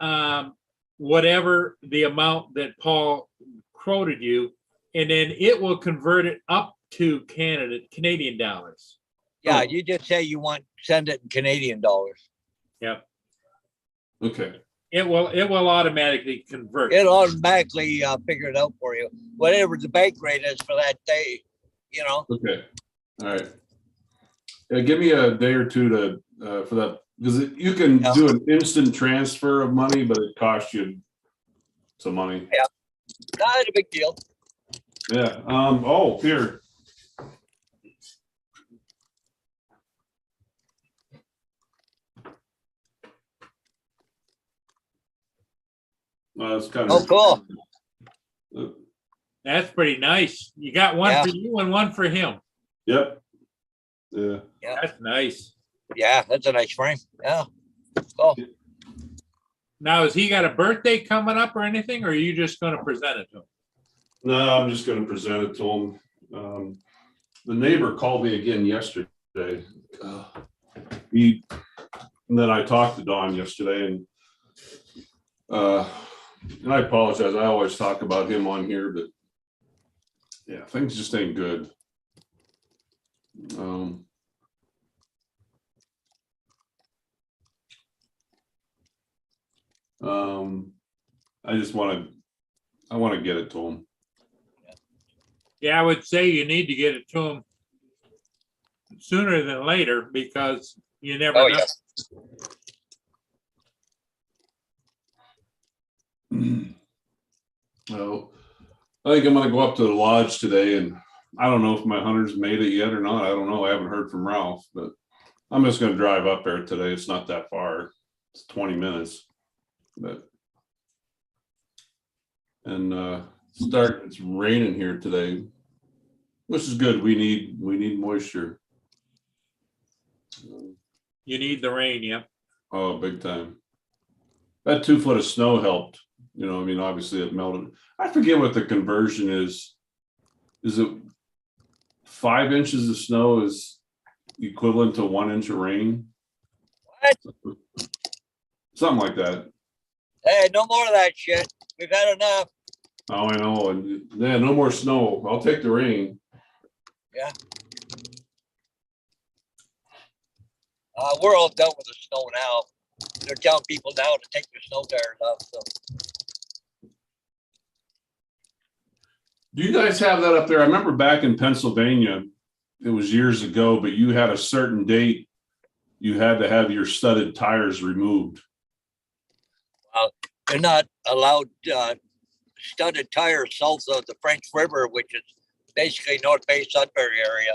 whatever the amount that Paul quoted you, and then it will convert it up to Canadian dollars.
Yeah,
Oh.
you just say you want send it in Canadian dollars.
Yep.
Okay.
It will automatically convert.
It'll automatically figure it out for you. Whatever the bank rate is for that day, you know.
Okay. All right. Yeah, give me a day or two to for that, because you can
Yeah.
do an instant transfer of money, but it costs you some money.
Not a big deal.
Yeah. Oh, here. It's kind
Oh,
of
cool.
That's pretty nice. You got one
Yeah.
for you and one for him.
Yep. Yeah.
That's nice.
Yeah, that's a nice frame. Yeah. Cool.
Now, has he got a birthday coming up or anything, or are you just going to present it to him?
No, I'm just going to present it to him. The neighbor called me again yesterday. And then I talked to Don yesterday, and I apologize. I always talk about him on here, but yeah, things just ain't good. I want to get it to him.
Yeah, I would say you need to get it to him sooner than later because you never
Oh,
know.
yeah.
Oh, I think I'm gonna go up to the lodge today, and I don't know if my hunter's made it yet or not. I don't know. I haven't heard from Ralph, but I'm just gonna drive up there today. It's not that far. It's 20 minutes. It's raining here today, which is good. We need moisture.
You need the rain, yeah.
Oh, big time. That 2 foot of snow helped. You know, I mean, obviously it melted. I forget what the conversion is. Is it 5 inches of snow is equivalent to 1 inch of rain?
What?
Something like that.
Hey, no more of that shit. We've had enough.
Oh, I know. And yeah, no more snow. I'll take the rain.
Yeah. We're all done with the snow now. They're telling people now to take their snow tires off. So
Do you guys have that up there? I remember back in Pennsylvania, it was years ago, but you had a certain date. You had to have your studded tires removed.
They're not allowed studded tires south of the French River, which is basically North Bay, Sudbury area.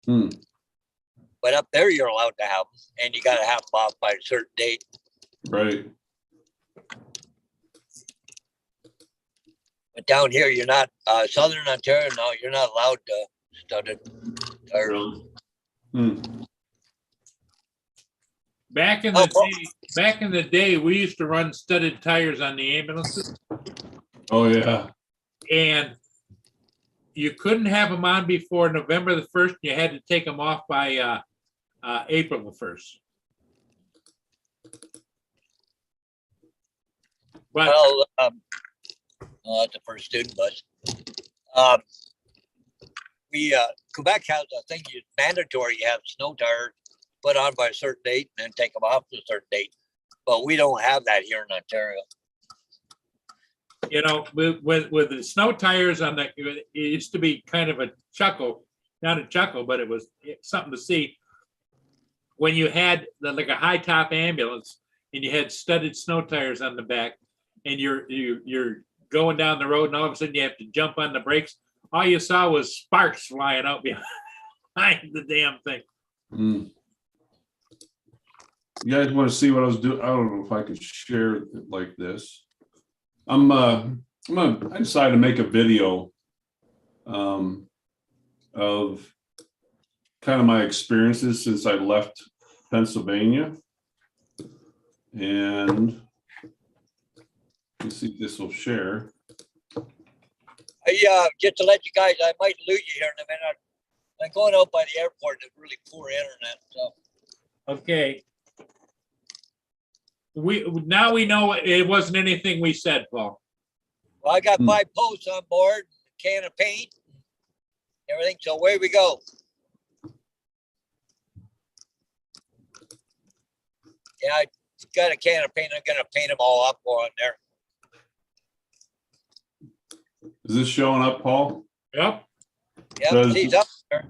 Hmm.
But up there, you're allowed to have them, and you got to have them off by a certain date.
Right.
But down here, you're not. Southern Ontario, no, you're not allowed to studded tires.
Hmm.
Back in the day, we used to run studded tires on the ambulances,
Oh, yeah.
and you couldn't have them on before November the 1st. You had to take them off by April the 1st. But
Well, that's the first student bus. Quebec has a thing, it's mandatory, you have snow tires put on by a certain date and then take them off to a certain date. But we don't have that here in Ontario.
you know, with the snow tires on the, it used to be kind of a chuckle, not a chuckle, but it was something to see. When you had like a high top ambulance and you had studded snow tires on the back, and you're going down the road, and all of a sudden you have to jump on the brakes. All you saw was sparks flying out behind the damn thing.
Hmm. You guys want to see what I was doing? I don't know if I could share it like this. I decided to make a video of kind of my experiences since I left Pennsylvania. And let's see if this will share.
Just to let you guys, I might lose you here in a minute. I'm going out by the airport. There's really poor internet. So
Okay. Now we know it wasn't anything we said, Paul.
well, I got 5 posts on board, a can of paint, everything. So away we go. Yeah, I got a can of paint. I'm gonna paint them all up on there.
Is this showing up, Paul?
Yep.
Yeah,
Does-
he's up there.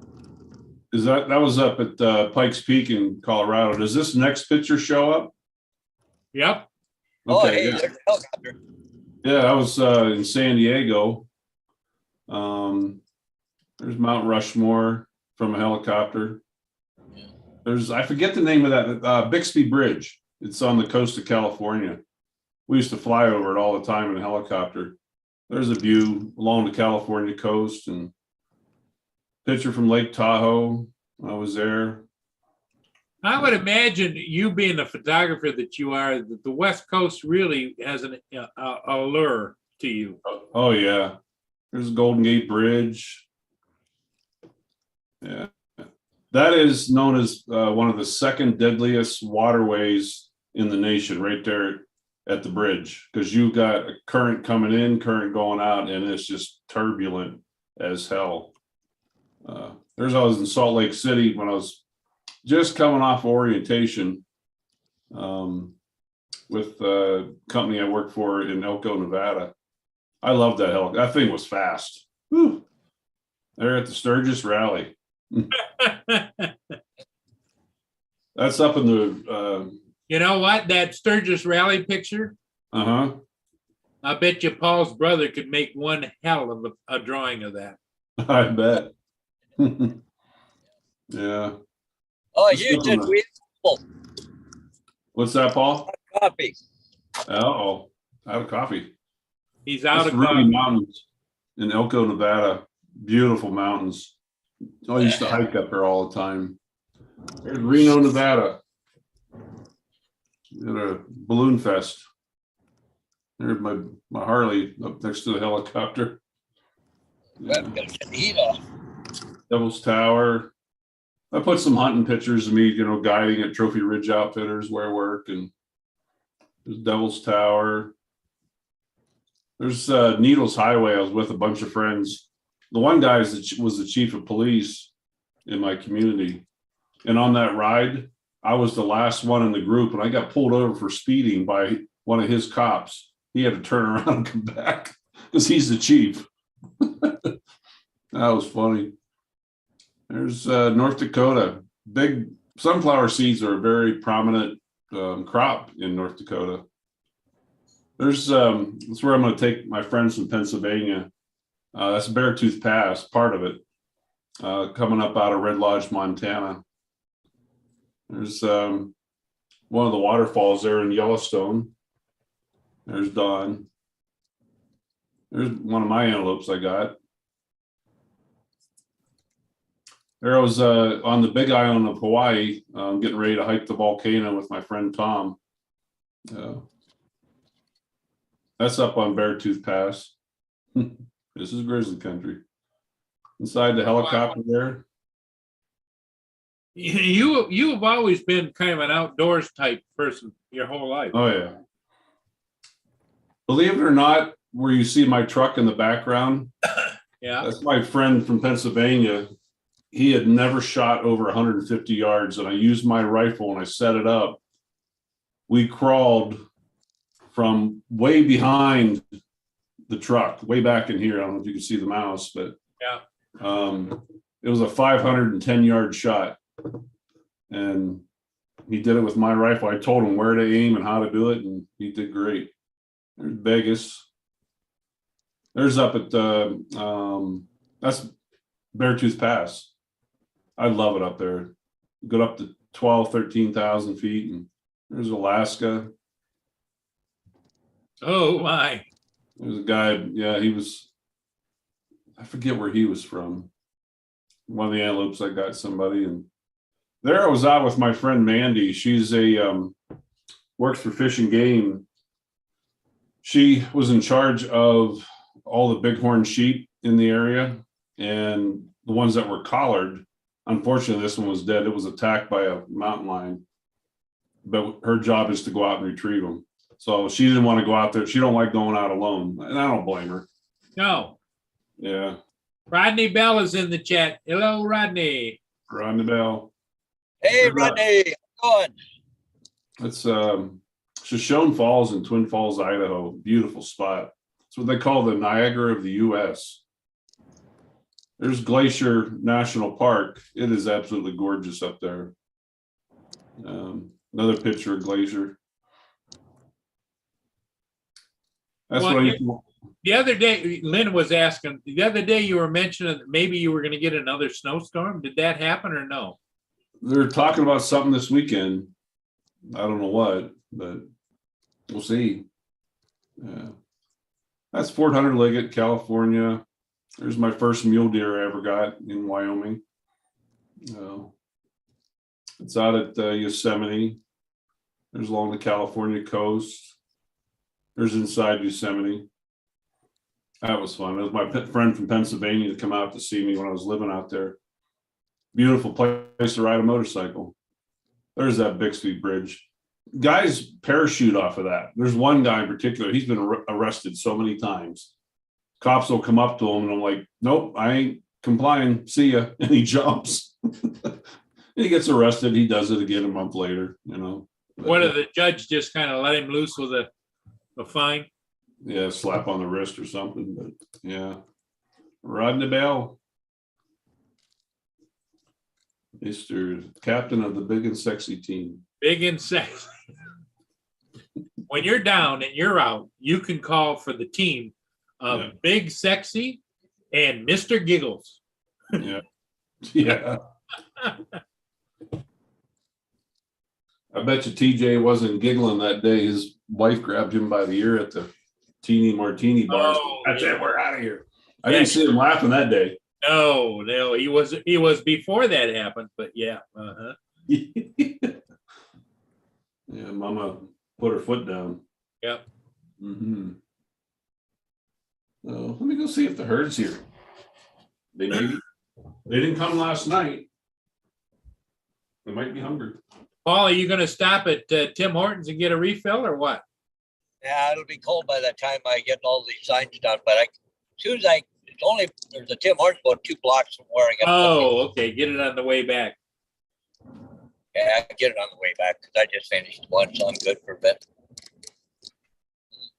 Is that was up at Pikes Peak in Colorado? Does this next picture show up?
Yep.
Oh,
Okay,
hey,
yeah.
there's a helicopter.
Yeah, I was in San Diego. There's Mount Rushmore from a helicopter. There's, I forget the name of that, Bixby Bridge. It's on the coast of California. We used to fly over it all the time in a helicopter. There's a view along the California coast, and picture from Lake Tahoe. I was there.
I would imagine, you being the photographer that you are, that the West Coast really has an allure to you.
Oh yeah, there's Golden Gate Bridge. Yeah, that is known as one of the second deadliest waterways in the nation, right there at the bridge, because you've got a current coming in, current going out, and it's just turbulent as hell. There's, I was in Salt Lake City when I was just coming off orientation with a company I worked for in Elko, Nevada. I love that helicopter. That thing was fast. Whew. They're at the Sturgis Rally. That's up in the
You know what? That Sturgis Rally picture,
uh-huh.
I bet you Paul's brother could make one hell of a drawing of that.
I bet. Yeah.
Oh,
Just
you
looking
did.
at-
We
What's that, Paul?
coffee.
Uh-oh. Out of coffee.
He's out
It's
of
really
coffee.
mountains in Elko, Nevada. Beautiful mountains. I used to hike up there all the time. There's Reno, Nevada. We had a balloon fest. There's my Harley up next to the helicopter.
I'm gonna get the heat off.
Devil's Tower. I put some hunting pictures of me, guiding at Trophy Ridge Outfitters where I work, and there's Devil's Tower. There's Needles Highway. I was with a bunch of friends. The one guy was the chief of police in my community. And on that ride, I was the last one in the group, and I got pulled over for speeding by one of his cops. He had to turn around and come back. because he's the chief. That was funny. There's North Dakota. Big sunflower seeds are a very prominent crop in North Dakota. There's that's where I'm going to take my friends from Pennsylvania. That's Beartooth Pass, part of it, coming up out of Red Lodge, Montana. There's one of the waterfalls there in Yellowstone. There's Dawn. There's one of my antelopes I got. There I was on the Big Island of Hawaii, getting ready to hike the volcano with my friend Tom. That's up on Beartooth Pass. This is grizzly country. Inside the helicopter there.
You have always been kind of an outdoors type person your whole life.
Oh yeah. Believe it or not, where you see my truck in the background,
Yeah.
that's my friend from Pennsylvania. He had never shot over 150 yards, and I used my rifle and I set it up. We crawled from way behind the truck, way back in here. I don't know if you can see the mouse, but
Yeah.
It was a 510-yard shot, and he did it with my rifle. I told him where to aim and how to do it, and he did great. There's Vegas. There's up at that's Beartooth Pass. I love it up there. Go up to 13,000 feet, and there's Alaska.
Oh my.
There's a guy, yeah, I forget where he was from. One of the antelopes I got somebody, and there I was out with my friend Mandy. She's works for Fish and Game. She was in charge of all the bighorn sheep in the area, and the ones that were collared. Unfortunately, this one was dead. It was attacked by a mountain lion, but her job is to go out and retrieve them. So she didn't want to go out there. She don't like going out alone, and I don't blame her.
No.
Yeah,
Rodney Bell is in the chat. Hello, Rodney.
Rodney Bell.
Hey, Rodney, how's it going?
It's Shoshone Falls in Twin Falls, Idaho. Beautiful spot. It's what they call the Niagara of the U.S. There's Glacier National Park. It is absolutely gorgeous up there. Another picture of Glacier. That's
Well,
what I used to.
The other day, Lynn was asking, the other day you were mentioning that maybe you were going to get another snowstorm. Did that happen or no?
They're talking about something this weekend. I don't know what, but we'll see. Yeah. That's Fort Hunter Liggett, California. There's my first mule deer I ever got in Wyoming. It's out at Yosemite. There's along the California coast. There's inside Yosemite. That was fun. It was my friend from Pennsylvania to come out to see me when I was living out there. Beautiful place to ride a motorcycle. There's that Bixby Bridge. Guys parachute off of that. There's one guy in particular, he's been arrested so many times. Cops will come up to him and I'm like, nope, I ain't complying. See ya. And he jumps. He gets arrested. He does it again a month later, you know.
What did the judge just kind of let him loose with a fine?
Yeah, slap on the wrist or something. But yeah. Rodney Bell. Mr. Captain of the Big and Sexy team.
Big and sexy. When you're down and you're out, you can call for the team of
Yeah.
Big Sexy and Mr. Giggles.
Yeah. Yeah. I bet you TJ wasn't giggling that day. His wife grabbed him by the ear at the Teeny Martini bar.
Oh,
That's
yeah.
it. We're out of here. I didn't see him laughing that day.
No, he was before that happened, but yeah. Uh-huh.
Yeah, Mama put her foot down.
Yep.
Mm-hmm. Let me go see if the herd's here. They didn't come last night. They might be hungry.
Paul, are you going to stop at Tim Hortons and get a refill or what?
Yeah, it'll be cold by the time I get all these signs done, but there's a Tim Hortons about 2 blocks from where I get.
Oh, okay. Get it on the way back.
Yeah, I get it on the way back because I just finished one, so I'm good for a bit.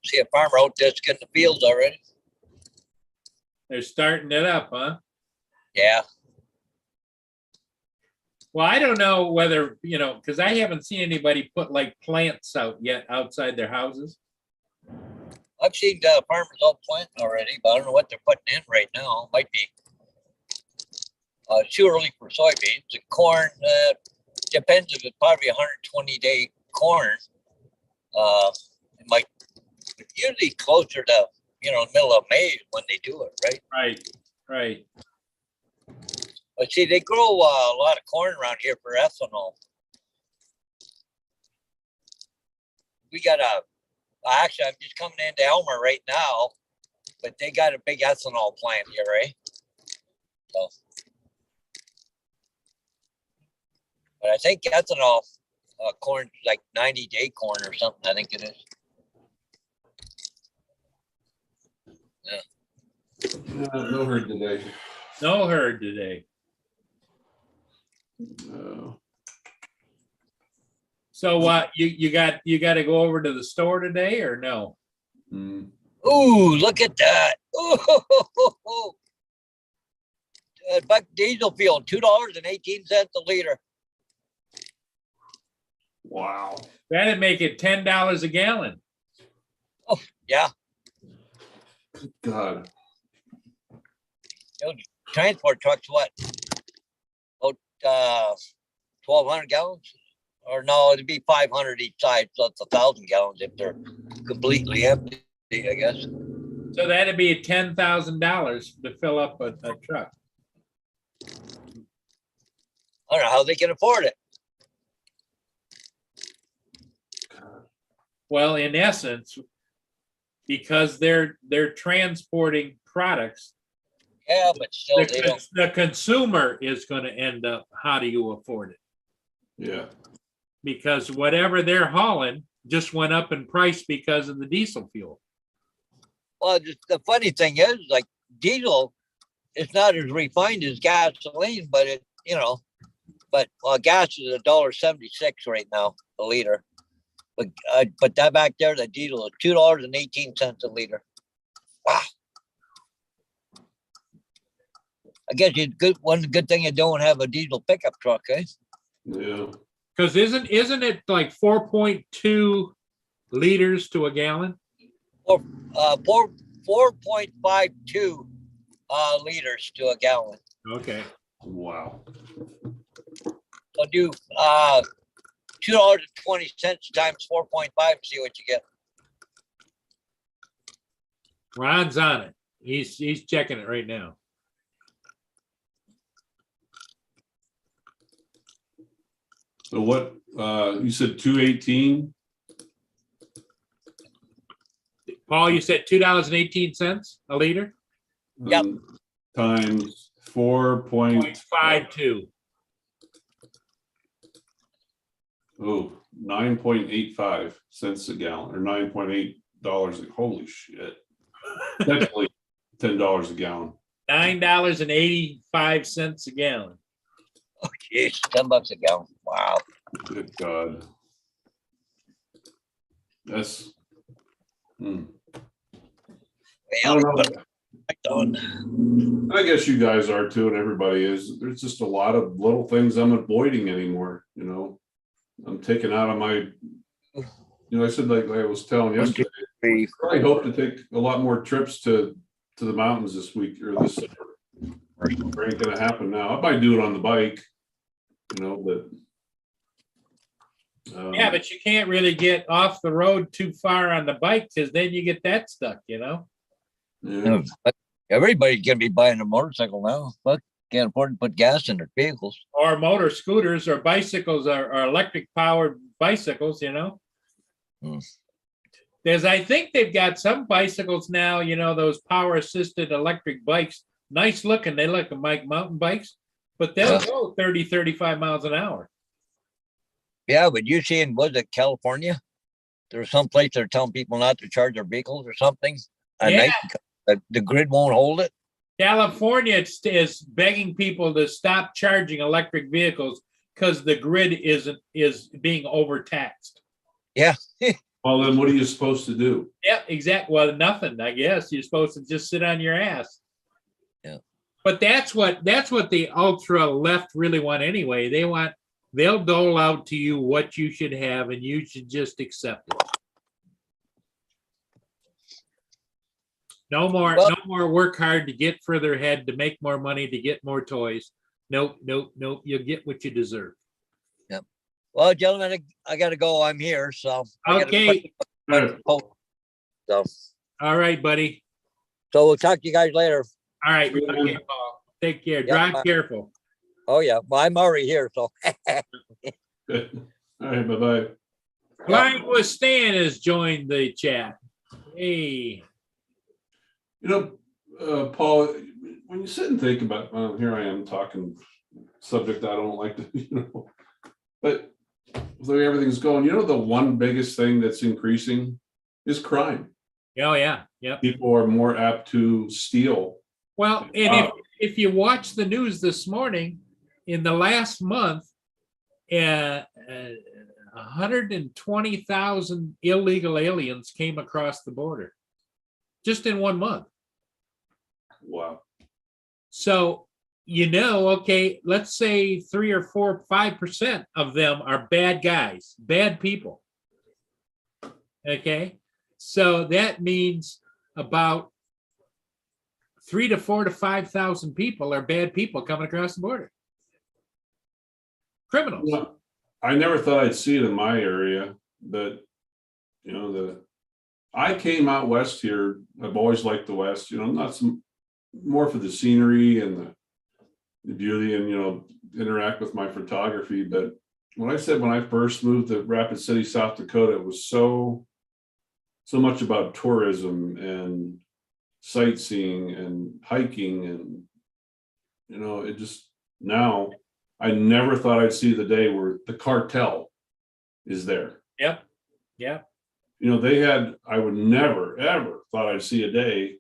See a farmer out disking the fields already.
They're starting it up, huh?
Yeah.
Well, I don't know whether, because I haven't seen anybody put like plants out yet outside their houses.
I've seen farmers out planting already, but I don't know what they're putting in right now. Might be too early for soybeans. The corn depends if it's probably 120-day corn. It might usually closer to middle of May when they do it, right?
Right.
But see, they grow a lot of corn around here for ethanol. We got actually, I'm just coming into Elmer right now, but they got a big ethanol plant here, right? So, but I think ethanol corn like 90-day corn or something. I think it is.
No herd today.
No herd today.
No.
So what, you got to go over to the store today or no?
Mm.
Ooh, look at that. Ooh. Buck diesel fuel, $2.18 a liter.
Wow.
That'd make it $10 a gallon.
Yeah.
God.
Transport trucks, what? About 1,200 gallons? Or no, it'd be 500 each side, so it's 1,000 gallons if they're completely empty, I guess.
So that'd be $10,000 to fill up a truck.
I don't know how they can afford it.
Well, in essence, because they're transporting products,
Yeah, but still, they don't.
the consumer is going to end up, how do you afford it?
Yeah.
Because whatever they're hauling just went up in price because of the diesel fuel.
Well, the funny thing is, like diesel, it's not as refined as gasoline, but gas is $1.76 right now a liter. But that back there, the diesel is $2.18 a liter. Wow. I guess one good thing you don't have a diesel pickup truck, eh?
Yeah.
Because isn't it like 4.2 liters to a gallon?
4.52 liters to a gallon.
Okay.
Wow.
So do $2.20 times 4.5, see what you get.
Ron's on it. He's checking it right now.
So what, you said 218?
Paul, you said $2.18 a liter?
Yep.
Times
0.52.
Oh, 9.85 cents a gallon, or $9.8. Holy shit. Technically $10 a gallon.
$9.85 a gallon.
Oh, geez, $10 a gallon. Wow.
Good God. That's. I don't know. I guess you guys are too, and everybody is. There's just a lot of little things I'm avoiding anymore, I'm taking out of my, I said, like I was telling yesterday, I hope to take a lot more trips to the mountains this week or this summer. It ain't gonna happen now. I might do it on the bike, but.
Yeah, but you can't really get off the road too far on the bike because then you get that stuck,
Yeah.
But everybody's gonna be buying a motorcycle now. Fuck, can't afford to put gas in their vehicles.
Or motor scooters or bicycles or electric powered bicycles, There's, I think they've got some bicycles now, those power assisted electric bikes, nice looking. They look like mountain bikes, but they'll go 30, 35 miles an hour.
Yeah, but you see was it California? There's some place they're telling people not to charge their vehicles or something at night because the grid won't hold it.
California is begging people to stop charging electric vehicles because the grid is being overtaxed.
Yeah.
Well, then what are you supposed to do?
Yeah, exactly. Well, nothing, I guess. You're supposed to just sit on your ass. But that's what the ultra left really want anyway. They'll dole out to you what you should have, and you should just accept it. No more work hard to get further ahead, to make more money, to get more toys. Nope. You'll get what you deserve.
Well, gentlemen, I got to go. I'm here, so. I gotta
Okay.
put- So,
All right, buddy.
so we'll talk to you guys later.
All right.
Sure, man.
Okay, Paul. Take care.
Yeah,
Drive
bye.
careful.
Oh, yeah. Well, I'm already here, so.
Good. All right, bye-bye.
Flying with Stan has joined the chat. Hey.
Paul, when you sit and think about, here I am talking subject I don't like to, but the way everything's going, the one biggest thing that's increasing is crime.
Oh, yeah. Yep.
People are more apt to steal.
Well, and if you watch the news this morning, in the last month, 120,000 illegal aliens came across the border just in 1 month.
Wow.
So, okay, let's say 3 or 4, 5% of them are bad guys, bad people. Okay. So that means about 3 to 4 to 5,000 people are bad people coming across the border. Criminals.
Well, I never thought I'd see it in my area, but I came out west here. I've always liked the West, more for the scenery and the beauty and, interact with my photography. But when I first moved to Rapid City, South Dakota, it was so much about tourism and sightseeing and hiking. And, it just, now I never thought I'd see the day where the cartel is there.
Yep.
I would never, ever thought I'd see a day.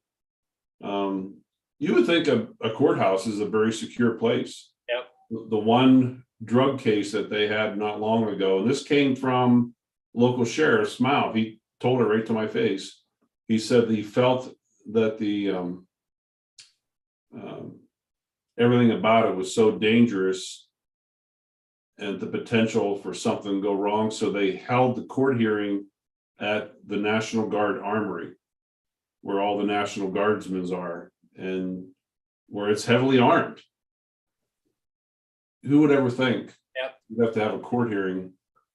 You would think a courthouse is a very secure place.
Yep.
The one drug case that they had not long ago, and this came from local sheriff's mouth. He told it right to my face. He said he felt that the everything about it was so dangerous and the potential for something to go wrong. So they held the court hearing at the National Guard Armory, where all the National Guardsmen are, and where it's heavily armed. Who would ever think?
Yep.
You have to have a court hearing.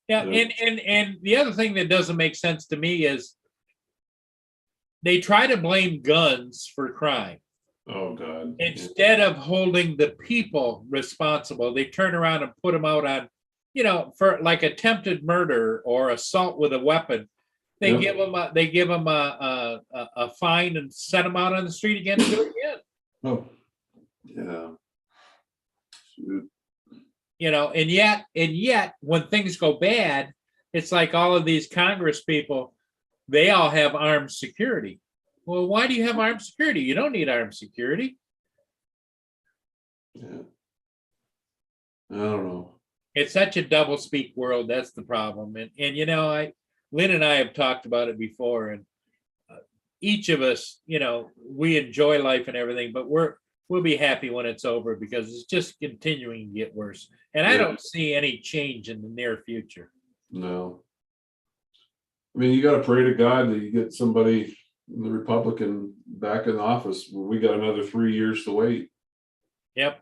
Yeah,
Yeah.
and the other thing that doesn't make sense to me is they try to blame guns for crime.
Oh, God.
Instead of holding the people responsible, they turn around and put them out on, for like attempted murder or assault with a weapon. They
Yeah.
give them a fine and set them out on the street again to do it again.
Oh, yeah. Shoot.
And yet when things go bad, it's like all of these Congress people, they all have armed security. Well, why do you have armed security? You don't need armed security.
Yeah. I don't know.
It's such a double speak world. That's the problem. And Lynn and I have talked about it before, and each of us, we enjoy life and everything, but we'll be happy when it's over because it's just continuing to get worse. And I
Yeah.
don't see any change in the near future.
No. I mean, you got to pray to God that you get somebody, the Republican, back in office. We got another 3 years to wait.
Yep.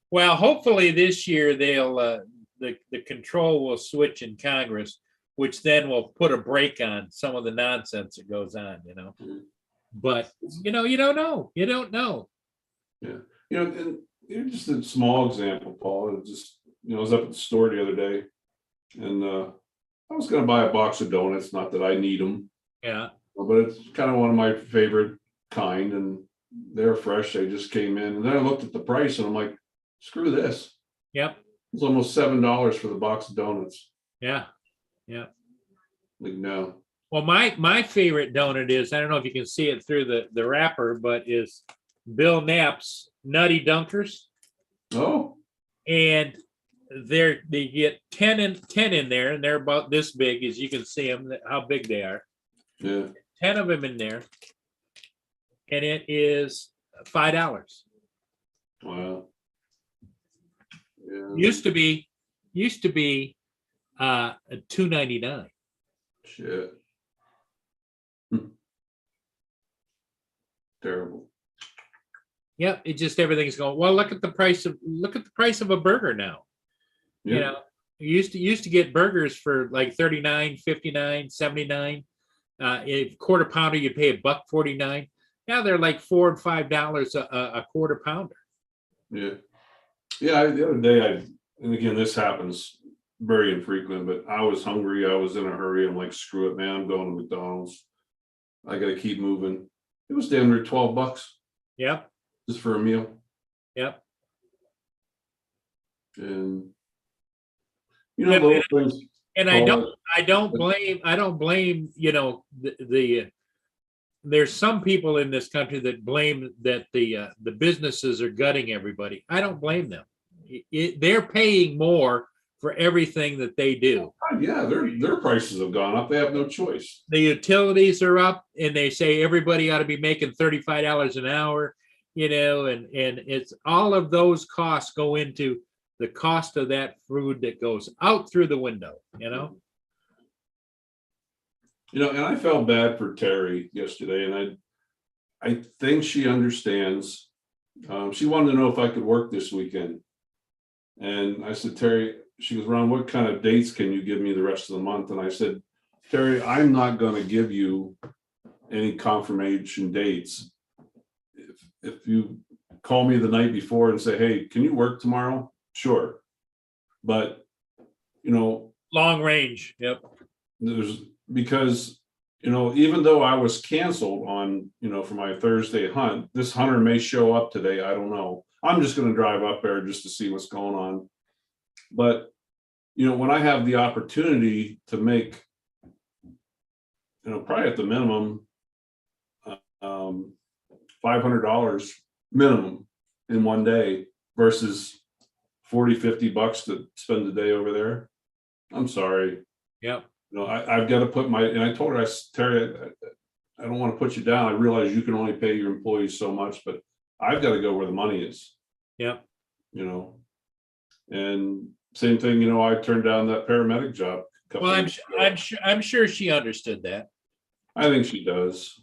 Well, hopefully this year they'll the control will switch in Congress, which then will put a brake on some of the nonsense that goes on. But you don't know. You don't know.
And just a small example, Paul. It just, I was up at the store the other day, and I was going to buy a box of donuts. Not that I need them,
Yeah.
but it's kind of one of my favorite kind, and they're fresh. They just came in, and then I looked at the price, and I'm like, screw this.
Yep.
It's almost $7 for the box of donuts.
Yeah.
Like, no.
Well, my favorite donut is, I don't know if you can see it through the wrapper, but is Bill Knapp's Nutty Dunkers.
Oh,
And they get 10 in there, and they're about this big, as you can see them, how big they are.
yeah.
10 of them in there. And it is $5.
Wow. Yeah,
Used to be $2.99.
shit. Terrible.
Yep, it just everything's going. Well, look at the price of a burger now. You
Yeah.
know, you used to get burgers for like 39, 59, 79. A quarter pounder, you pay $1.49. Now they're like $4 and $5 a quarter pounder.
Yeah. Yeah. The other day, and again, this happens very infrequent, but I was hungry. I was in a hurry. I'm like, screw it, man. I'm going to McDonald's. I got to keep moving. It was damn near $12
Yep,
just for a meal.
yep.
And,
Yeah,
little things.
And I don't blame, there's some people in this country that blame that the businesses are gutting everybody. I don't blame them. They're paying more for everything that they do.
Yeah, their prices have gone up. They have no choice.
The utilities are up, and they say everybody ought to be making $35 an hour, and it's all of those costs go into the cost of that food that goes out through the window,
And I felt bad for Terry yesterday, and I think she understands. She wanted to know if I could work this weekend. And I said, Terry, she goes, Ron, what kind of dates can you give me the rest of the month? And I said, Terry, I'm not going to give you any confirmation dates. If you call me the night before and say, hey, can you work tomorrow? Sure. But,
long range. Yep.
Because even though I was canceled on, for my Thursday hunt, this hunter may show up today. I don't know. I'm just going to drive up there just to see what's going on. But, when I have the opportunity to make, probably at the minimum, $500 minimum in one day versus $40-50 to spend the day over there. I'm sorry.
Yep.
I've got to put and I told her, Terry, I don't want to put you down. I realize you can only pay your employees so much, but I've got to go where the money is.
Yep.
And same thing, I turned down that paramedic job.
Well, I'm sure she understood that.
I think she does,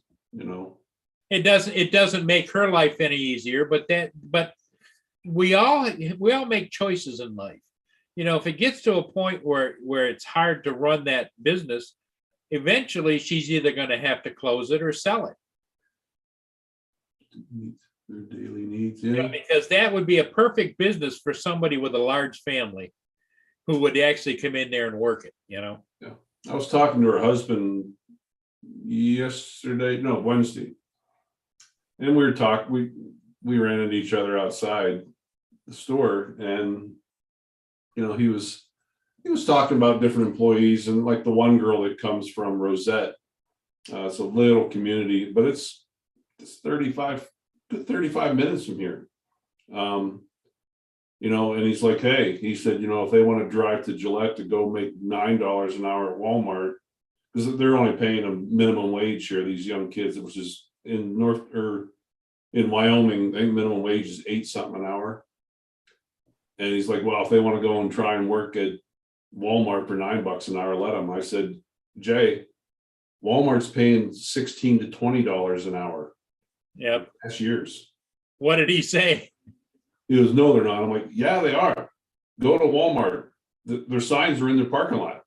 It doesn't make her life any easier, but we all make choices in life. If it gets to a point where it's hard to run that business, eventually she's either going to have to close it or sell it.
Their daily needs, yeah.
Because that would be a perfect business for somebody with a large family who would actually come in there and work it,
Yeah. I was talking to her husband Wednesday. And we were talking, we ran into each other outside the store, and he was talking about different employees, and like the one girl that comes from Rosette. It's a little community, but it's 35 minutes from here. And he's like, hey, he said, if they want to drive to Gillette to go make $9 an hour at Walmart, because they're only paying a minimum wage here, these young kids, which is in Wyoming, I think minimum wage is $8 something an hour. And he's like, well, if they want to go and try and work at Walmart for $9 an hour, let them. I said, Jay, Walmart's paying $16 to $20 an hour.
Yep.
Cashiers.
What did he say?
He goes, no, they're not. I'm like, yeah, they are. Go to Walmart. Their signs are in their parking lot.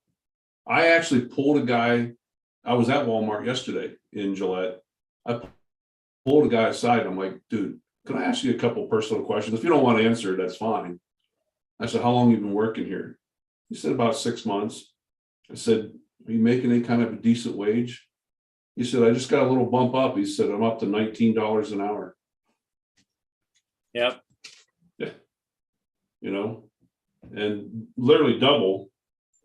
I actually pulled a guy. I was at Walmart yesterday in Gillette. I pulled a guy aside. I'm like, dude, can I ask you a couple personal questions? If you don't want to answer, that's fine. I said, how long have you been working here? He said, about 6 months. I said, are you making any kind of a decent wage? He said, I just got a little bump up. He said, I'm up to $19 an hour.
Yep.
Yeah. And literally double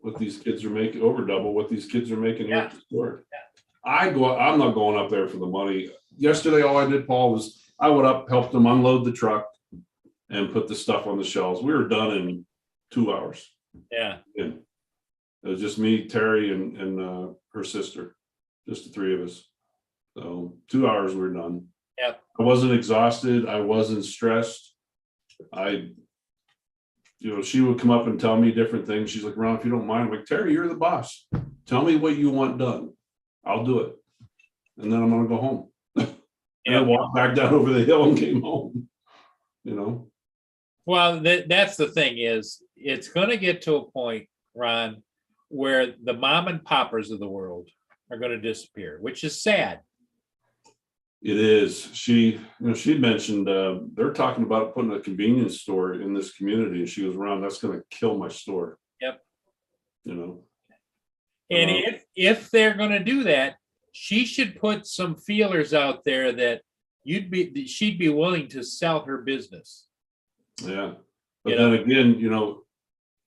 what these kids are making, over double what these kids are making here at the store. Yeah. I'm not going up there for the money. Yesterday, all I did, Paul, was I went up, helped them unload the truck and put the stuff on the shelves. We were done in 2 hours.
Yeah.
And it was just me, Terry, and her sister, just the three of us. So 2 hours, we were done.
Yep.
I wasn't exhausted. I wasn't stressed. She would come up and tell me different things. She's like, Ron, if you don't mind, I'm like, Terry, you're the boss. Tell me what you want done. I'll do it. And then I'm gonna go home. And I walked back down over the hill and came home.
Well, that's the thing is, it's going to get to a point, Ron, where the mom and poppers of the world are going to disappear, which is sad.
It is. She mentioned they're talking about putting a convenience store in this community, and she goes, Ron, that's going to kill my store.
Yep.
You know.
And if they're going to do that, she should put some feelers out there that she'd be willing to sell her business.
Yeah. But then again,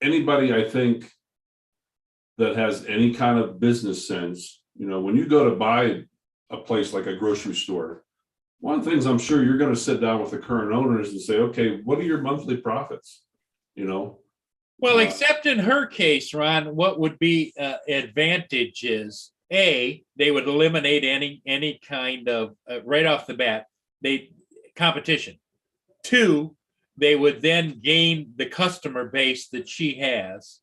anybody I think that has any kind of business sense, when you go to buy a place like a grocery store, one of the things I'm sure you're going to sit down with the current owners and say, okay, what are your monthly profits?
Well, except in her case, Ron, what would be advantage is they would eliminate any kind of right off the bat competition. 2, they would then gain the customer base that she has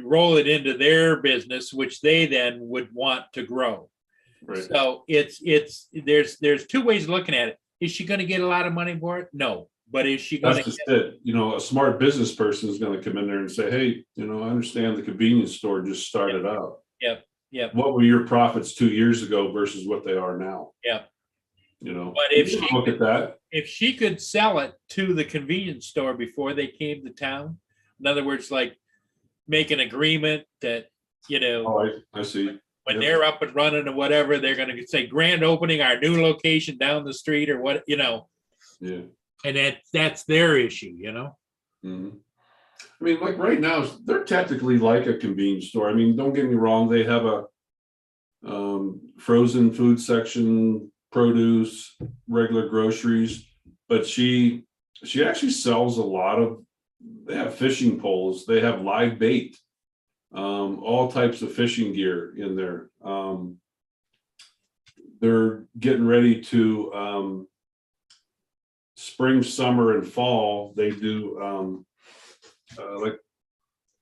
roll it into their business, which they then would want to grow.
Right.
So there's 2 ways of looking at it. Is she going to get a lot of money for it? No. But is she going
to get it? A smart business person is going to come in there and say, hey, I understand the convenience store just started out.
Yep.
What were your profits 2 years ago versus what they are now?
Yep.
But if
she could sell it to the convenience store before they came to town, in other words, like make an agreement that,
I see.
When they're up and running or whatever, they're going to say grand opening our new location down the street or what,
Yeah.
And that's their issue,
Mm-hmm. I mean, like right now, they're technically like a convenience store. I mean, don't get me wrong. They have a frozen food section, produce, regular groceries, but she actually sells a lot of, they have fishing poles, they have live bait, all types of fishing gear in there. They're getting ready to spring, summer, and fall. They do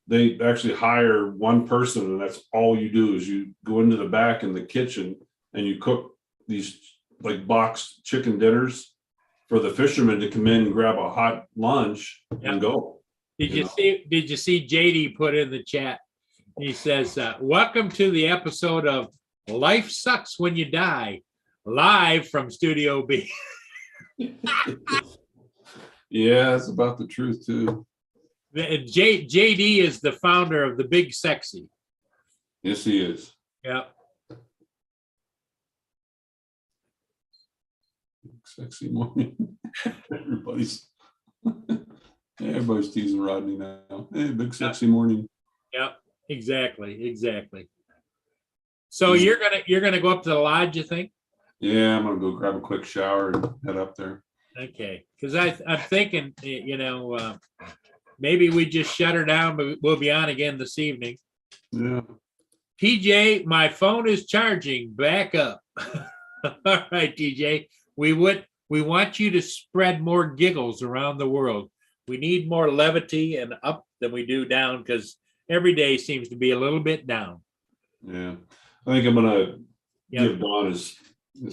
they actually hire one person, and that's all you do is you go into the back in the kitchen and you cook these like boxed chicken dinners for the fishermen to come in and grab a hot lunch and go.
Did you see JD put in the chat? He says, welcome to the episode of Life Sucks When You Die, live from Studio B.
Yeah, that's about the truth too.
JD is the founder of the Big Sexy.
Yes, he is.
Yeah.
Sexy morning. Everybody's teasing Rodney now. Hey, big sexy morning.
Yep, exactly. So you're gonna go up to the lodge, you think?
Yeah, I'm gonna go grab a quick shower and head up there.
Okay, because I'm thinking, maybe we just shut her down, but we'll be on again this evening.
Yeah.
TJ, my phone is charging. Back up. All right, TJ. We want you to spread more giggles around the world. We need more levity and up than we do down, because every day seems to be a little bit down.
Yeah. I think I'm gonna give Don his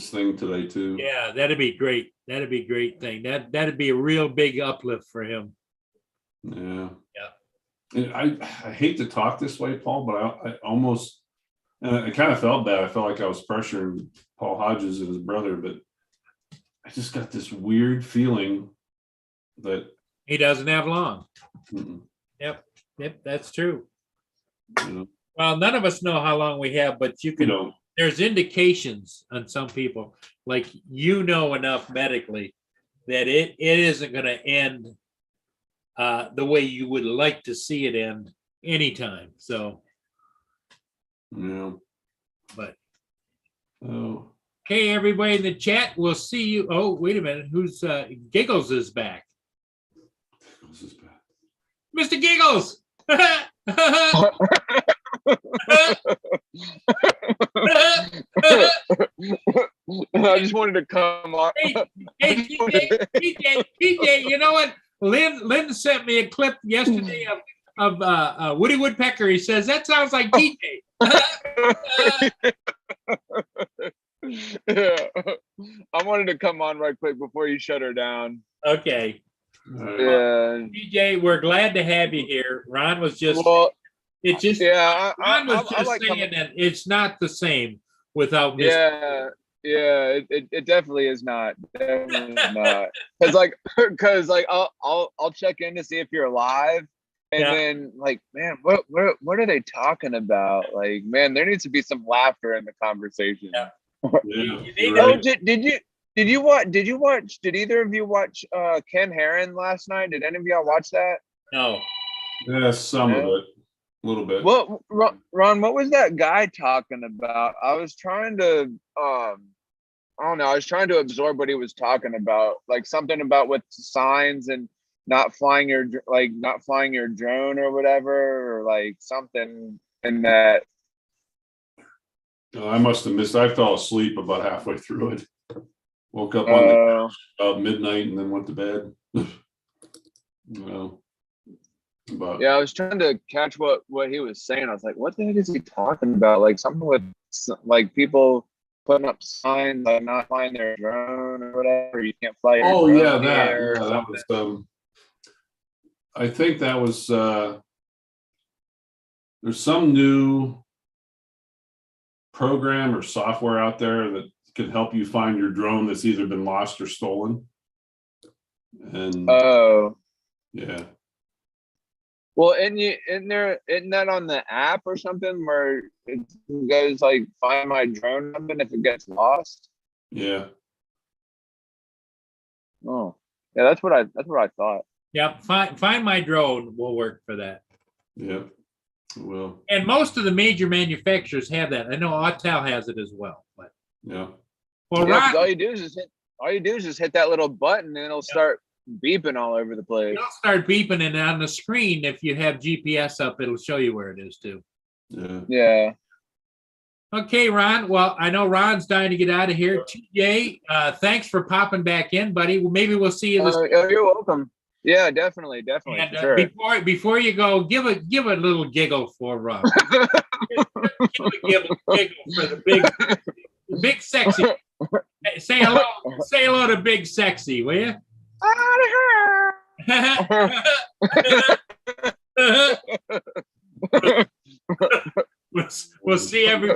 thing today too.
Yeah, that'd be great. That'd be a great thing. That'd be a real big uplift for him.
Yeah.
Yeah.
And I hate to talk this way, Paul, but I almost, and I kind of felt bad. I felt like I was pressuring Paul Hodges and his brother, but I just got this weird feeling that
he doesn't have long.
Mm-mm.
Yep, that's true.
You know,
Well, none of us know how long we have, but you can. There's indications on some people, like enough medically that it isn't going to end the way you would like to see it end anytime. So,
yeah.
But
oh.
Okay, everybody in the chat, we'll see you. Oh, wait a minute. Who's Giggles is back?
Giggles is back.
Mr. Giggles.
I just wanted to come on.
Hey, TJ, you know what? Lynn sent me a clip yesterday of Woody Woodpecker. He says, that sounds like TJ.
Yeah. I wanted to come on right quick before you shut her down.
Okay.
All right.
Yeah.
TJ, we're glad to have you here. Ron was just,
Well,
it just,
yeah.
Ron was
I
just
like
saying that it's not the same without Miss.
Yeah. Yeah. It definitely is not. Definitely not. Cause like I'll check in to see if you're alive. And
Yeah.
then like, man, what are they talking about? Like, man, there needs to be some laughter in the conversation.
Yeah.
Yeah,
You
you're
need
Oh,
right.
did either of you watch Ken Heron last night? Did any of y'all watch that?
No.
Yeah, some of
No.
it, a little bit.
What, Ron, what was that guy talking about? I was trying to I don't know, I was trying to absorb what he was talking about, like something about with signs and not flying your drone or whatever, or like something in that.
Oh, I must have missed. I fell asleep about halfway through it. Woke up on the about midnight and then went to bed. Well, but
Yeah, I was trying to catch what he was saying. I was like, what the heck is he talking about? Like something with like people putting up signs like not flying their drone or whatever. You can't fly your
oh
drone
yeah,
in the air or
that
something.
was I think that was there's some new program or software out there that can help you find your drone that's either been lost or stolen. And
Oh,
yeah.
well, isn't that on the app or something where it goes like find my drone something if it gets lost?
Yeah.
Oh, yeah, that's what I thought.
Yep. Find My Drone will work for that.
Yeah. Well,
And most of the major manufacturers have that. I know Autel has it as well. But
yeah.
well,
Yeah, 'cause
Ron,
all you do is just hit that little button and it'll start beeping all over the place.
it'll start beeping, and on the screen, if you have GPS up, it'll show you where it is too.
Yeah.
Yeah.
Okay, Ron. Well, I know Ron's dying to get out of here. TJ, thanks for popping back in, buddy. Well, maybe we'll see you this.
You're welcome. Yeah, definitely,
And
for sure.
before you go, give a little giggle for Ron. Give a giggle for the big sexy. Say hello to Big Sexy, will you? We'll see everybody.